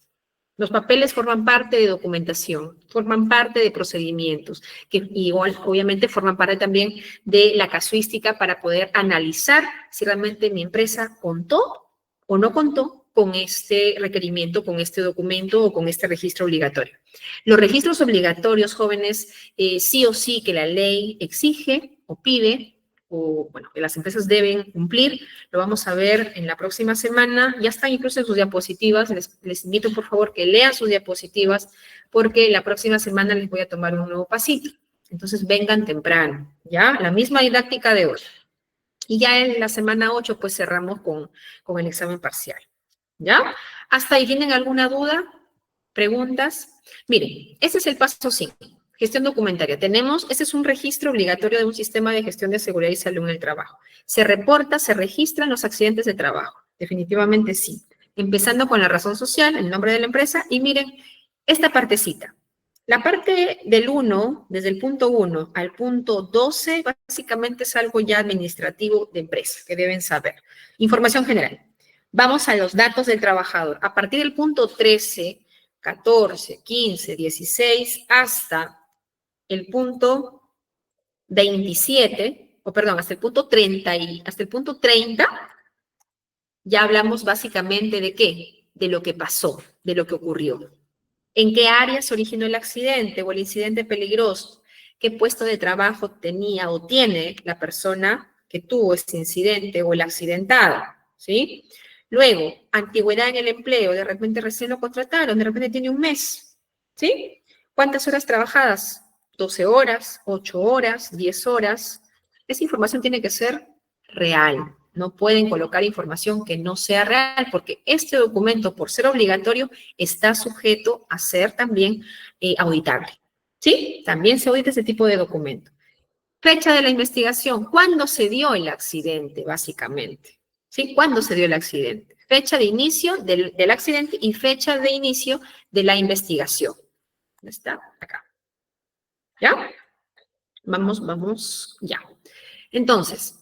Los papeles forman parte de documentación, forman parte de procedimientos, que igual, obviamente, forman parte también de la casuística para poder analizar si realmente mi empresa contó o no contó con este requerimiento, con este documento o con este registro obligatorio. Los registros obligatorios, jóvenes, sí o sí que la ley exige o pide, o bueno, que las empresas deben cumplir, lo vamos a ver en la próxima semana, ya están incluso en sus diapositivas, les invito por favor que lean sus diapositivas, porque la próxima semana les voy a tomar un nuevo pasito. Entonces vengan temprano, ¿ya? La misma didáctica de hoy. Y ya en la semana 8, pues cerramos con el examen parcial, ¿ya? ¿Hasta ahí tienen alguna duda? ¿Preguntas? Miren, ese es el paso 5, gestión documentaria. Ese es un registro obligatorio de un sistema de gestión de seguridad y salud en el trabajo. Se reporta, se registran los accidentes de trabajo. Definitivamente sí. Empezando con la razón social, el nombre de la empresa, y miren, esta partecita. La parte del 1, desde el punto 1 al punto 12, básicamente es algo ya administrativo de empresa, que deben saber. Información general. Vamos a los datos del trabajador. A partir del punto 13, 14, 15, 16, hasta el punto 27, hasta el punto 30, hasta el punto 30, ya hablamos básicamente de qué, de lo que pasó, de lo que ocurrió. ¿En qué área se originó el accidente o el incidente peligroso? ¿Qué puesto de trabajo tenía o tiene la persona que tuvo ese incidente o el accidentado? ¿Sí? Luego, antigüedad en el empleo, de repente recién lo contrataron, de repente tiene un mes. ¿Sí? ¿Cuántas horas trabajadas? 12 horas, 8 horas, 10 horas. Esa información tiene que ser real. No pueden colocar información que no sea real, porque este documento, por ser obligatorio, está sujeto a ser también auditable. ¿Sí? También se audita ese tipo de documento. Fecha de la investigación. ¿Cuándo se dio el accidente, básicamente? ¿Sí? ¿Cuándo se dio el accidente? Fecha de inicio del accidente y fecha de inicio de la investigación. ¿Dónde está? Acá. ¿Ya? Vamos, ya. Entonces,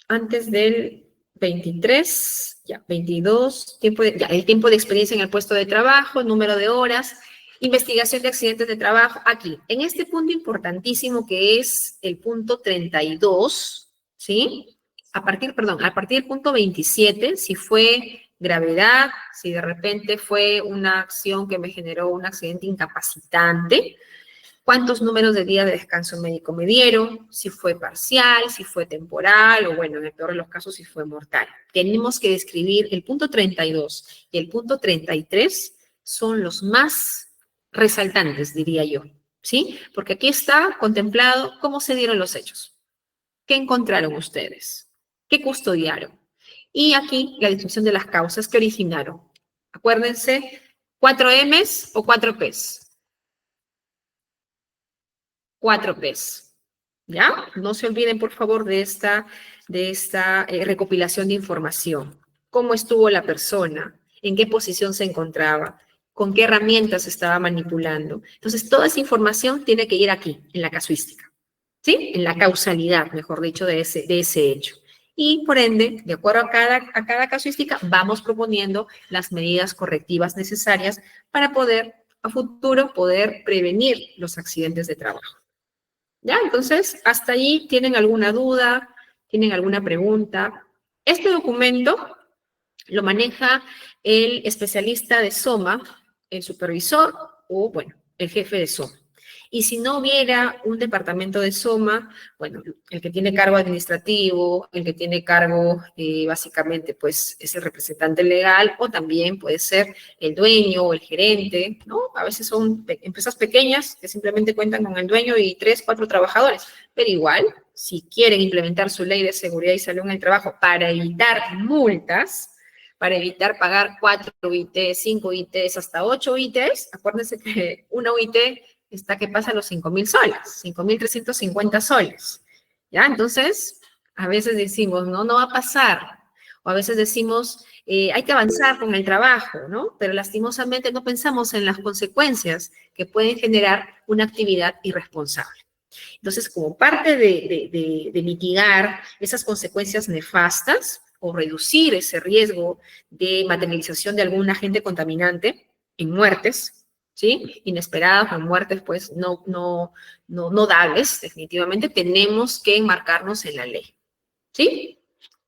antes del 23, ya, 22, el tiempo de experiencia en el puesto de trabajo, número de horas, investigación de accidentes de trabajo, aquí, en este punto importantísimo que es el punto 32, ¿sí? A partir del punto 27, si fue gravedad, si de repente fue una acción que me generó un accidente incapacitante, cuántos números de días de descanso médico me dieron, si fue parcial, si fue temporal, o bueno, en el peor de los casos, si fue mortal. Tenemos que describir el punto 32 y el punto 33 son los más resaltantes, diría yo, ¿sí? Porque aquí está contemplado cómo se dieron los hechos. ¿Qué encontraron ustedes? ¿Qué custodiaron? Y aquí la descripción de las causas que originaron. Acuérdense, 4 M's o 4 P's. 4 P's. ¿Ya? No se olviden, por favor, de esta recopilación de información. ¿Cómo estuvo la persona? ¿En qué posición se encontraba? ¿Con qué herramientas estaba manipulando? Entonces, toda esa información tiene que ir aquí, en la casuística. ¿Sí? En la causalidad, mejor dicho, de ese hecho. Y, por ende, de acuerdo a cada casuística, vamos proponiendo las medidas correctivas necesarias para poder, a futuro, poder prevenir los accidentes de trabajo. ¿Ya? Entonces, hasta allí, ¿tienen alguna duda? ¿Tienen alguna pregunta? Este documento lo maneja el especialista de SOMA, el supervisor o, bueno, el jefe de SOMA. Y si no hubiera un departamento de SOMA, bueno, el que tiene cargo administrativo, el que tiene cargo básicamente pues es el representante legal o también puede ser el dueño o el gerente, ¿no? A veces son empresas pequeñas que simplemente cuentan con el dueño y 3, 4 trabajadores, pero igual, si quieren implementar su ley de seguridad y salud en el trabajo para evitar multas, para evitar pagar 4 UITs, 5 UITs, hasta 8 UITs, acuérdense que una UIT está que pasa los 5.000 soles, 5.350 soles, ¿ya? Entonces, a veces decimos, no va a pasar, o a veces decimos, hay que avanzar con el trabajo, ¿no? Pero lastimosamente no pensamos en las consecuencias que pueden generar una actividad irresponsable. Entonces, como parte de mitigar esas consecuencias nefastas, o reducir ese riesgo de materialización de algún agente contaminante en muertes, ¿sí? Inesperadas o muertes, pues, no dables, definitivamente, tenemos que enmarcarnos en la ley, ¿sí?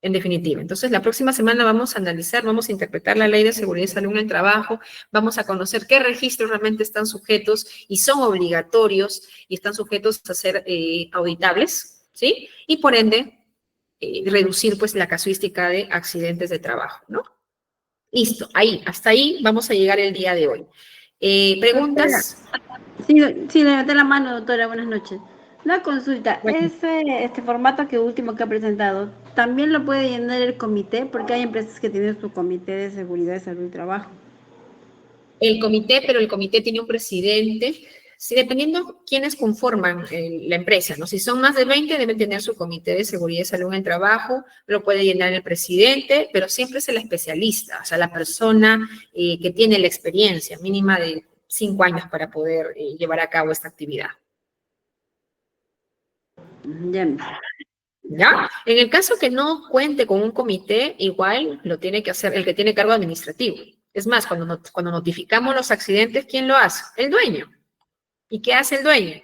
En definitiva. Entonces, la próxima semana vamos a analizar, vamos a interpretar la Ley de Seguridad y Salud en el Trabajo, vamos a conocer qué registros realmente están sujetos y son obligatorios y están sujetos a ser auditables, ¿sí? Y por ende, reducir, pues, la casuística de accidentes de trabajo, ¿no? Listo, hasta ahí vamos a llegar el día de hoy. ¿Preguntas? Sí, levanté la mano, doctora, buenas noches. Una consulta, este formato último que ha presentado, ¿también lo puede llenar el comité? Porque hay empresas que tienen su comité de seguridad, salud y trabajo. El comité, pero el comité tiene un presidente, sí, dependiendo quiénes conforman la empresa, ¿no? Si son más de 20, deben tener su comité de seguridad y salud en el trabajo, lo puede llenar el presidente, pero siempre es el especialista, o sea, la persona que tiene la experiencia mínima de 5 años para poder llevar a cabo esta actividad. ¿Ya? En el caso que no cuente con un comité, igual lo tiene que hacer el que tiene cargo administrativo. Es más, cuando notificamos los accidentes, ¿quién lo hace? El dueño. ¿Y qué hace el dueño?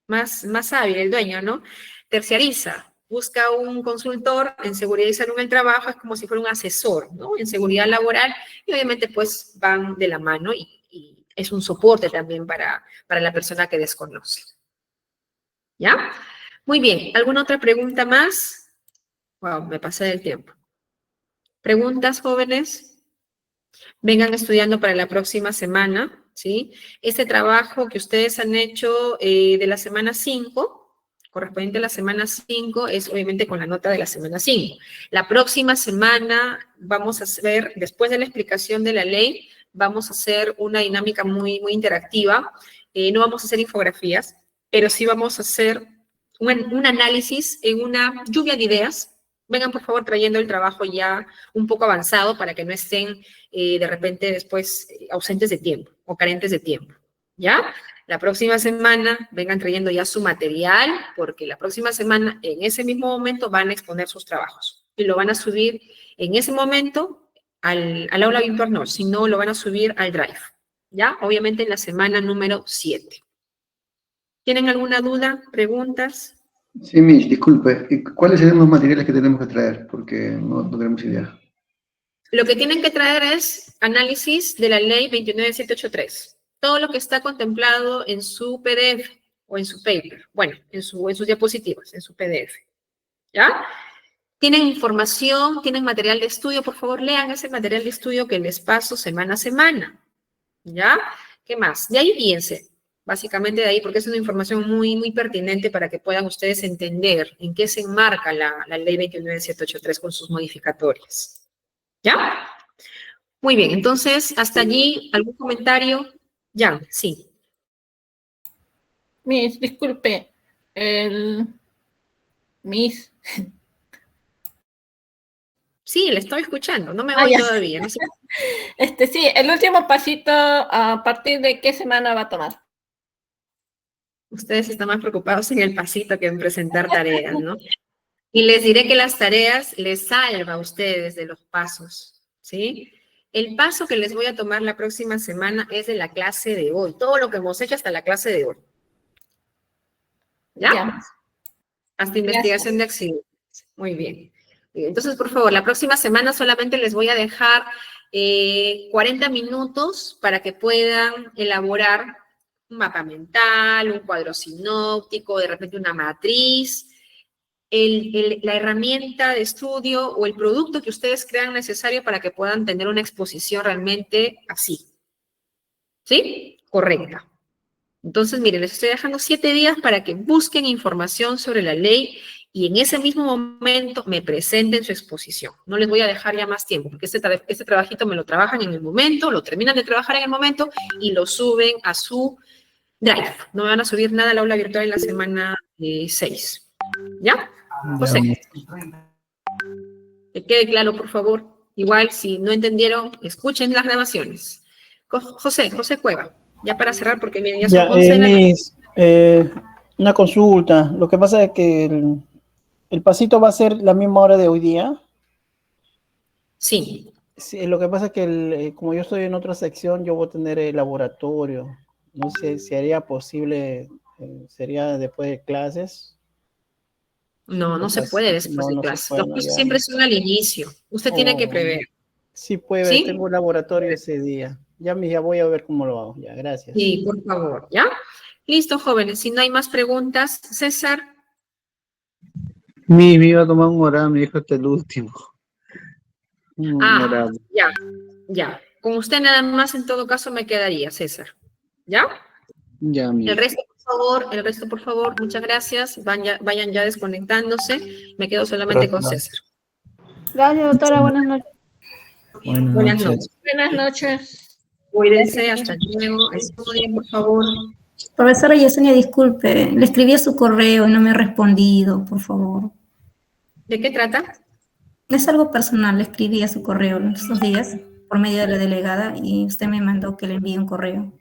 Más hábil el dueño, ¿no? Terciariza, busca un consultor en seguridad y salud en el trabajo, es como si fuera un asesor, ¿no? En seguridad laboral, y obviamente pues van de la mano y es un soporte también para la persona que desconoce. ¿Ya? Muy bien, ¿alguna otra pregunta más? Wow, me pasé del tiempo. ¿Preguntas, jóvenes? Vengan estudiando para la próxima semana, ¿sí? Este trabajo que ustedes han hecho de la semana 5, correspondiente a la semana 5, es obviamente con la nota de la semana 5. La próxima semana vamos a hacer, después de la explicación de la ley, vamos a hacer una dinámica muy interactiva. No vamos a hacer infografías, pero sí vamos a hacer un análisis en una lluvia de ideas. Vengan, por favor, trayendo el trabajo ya un poco avanzado para que no estén de repente después ausentes de tiempo o carentes de tiempo, ¿ya? La próxima semana vengan trayendo ya su material, porque la próxima semana, en ese mismo momento, van a exponer sus trabajos. Y lo van a subir en ese momento al aula virtual, no, sino lo van a subir al Drive, ¿ya? Obviamente en la semana número 7. ¿Tienen alguna duda, preguntas? Sí, Mish, disculpe. ¿Y cuáles serían los materiales que tenemos que traer? Porque no tenemos idea. Lo que tienen que traer es análisis de la ley 29783. Todo lo que está contemplado en su PDF o en su paper. Bueno, en sus diapositivas, en su PDF. ¿Ya? Tienen información, tienen material de estudio. Por favor, lean ese material de estudio que les paso semana a semana. ¿Ya? ¿Qué más? De ahí piensen. Básicamente de ahí, porque es una información muy pertinente para que puedan ustedes entender en qué se enmarca la ley 29783 con sus modificatorias. ¿Ya? Muy bien, entonces, hasta allí, ¿algún comentario? Ya, sí. Miss, disculpe, Miss. Sí, le estoy escuchando, no me voy todavía. No sé. Sí, el último pasito, ¿a partir de qué semana va a tomar? Ustedes están más preocupados en el pasito que en presentar tareas, ¿no? Y les diré que las tareas les salva a ustedes de los pasos, ¿sí? El paso que les voy a tomar la próxima semana es de la clase de hoy, todo lo que hemos hecho hasta la clase de hoy. ¿Ya? Hasta investigación de accidentes. Muy bien. Entonces, por favor, la próxima semana solamente les voy a dejar 40 minutos para que puedan elaborar un mapa mental, un cuadro sinóptico, de repente una matriz, la herramienta de estudio o el producto que ustedes crean necesario para que puedan tener una exposición realmente así. ¿Sí? Correcta. Entonces, miren, les estoy dejando 7 días para que busquen información sobre la ley y en ese mismo momento me presenten su exposición. No les voy a dejar ya más tiempo, porque este trabajito me lo trabajan en el momento, lo terminan de trabajar en el momento y lo suben a su Drive. No me van a subir nada al aula virtual en la semana 6. ¿Ya? José. Que quede claro, por favor. Igual, si no entendieron, escuchen las grabaciones. José Cueva. Ya para cerrar, porque miren, ya son 11 de la noche. Una consulta. Lo que pasa es que el pasito va a ser la misma hora de hoy día. Sí. Sí, lo que pasa es que como yo estoy en otra sección, yo voy a tener el laboratorio. No sé si sería posible, sería después de clases. No se puede después de clases. Los cursos siempre son al inicio. Usted tiene que prever. Sí, puede ver. Tengo un laboratorio ese día. Ya voy a ver cómo lo hago. Ya, gracias. Sí, por favor, ¿ya? Listo, jóvenes. Si no hay más preguntas, César. Me iba a tomar un oral, me dijo hasta el último. Ya. Con usted nada más en todo caso me quedaría, César. ¿Ya? Ya, El resto, por favor, muchas gracias. Vayan ya desconectándose. Me quedo solamente con César. Gracias, doctora. Buenas noches. Buenas noches. Buenas noches. Cuídense, hasta luego. Estudien, por favor. Profesora Yesenia, disculpe, le escribí a su correo y no me ha respondido, por favor. ¿De qué trata? Es algo personal, le escribí a su correo estos días por medio de la delegada y usted me mandó que le envíe un correo.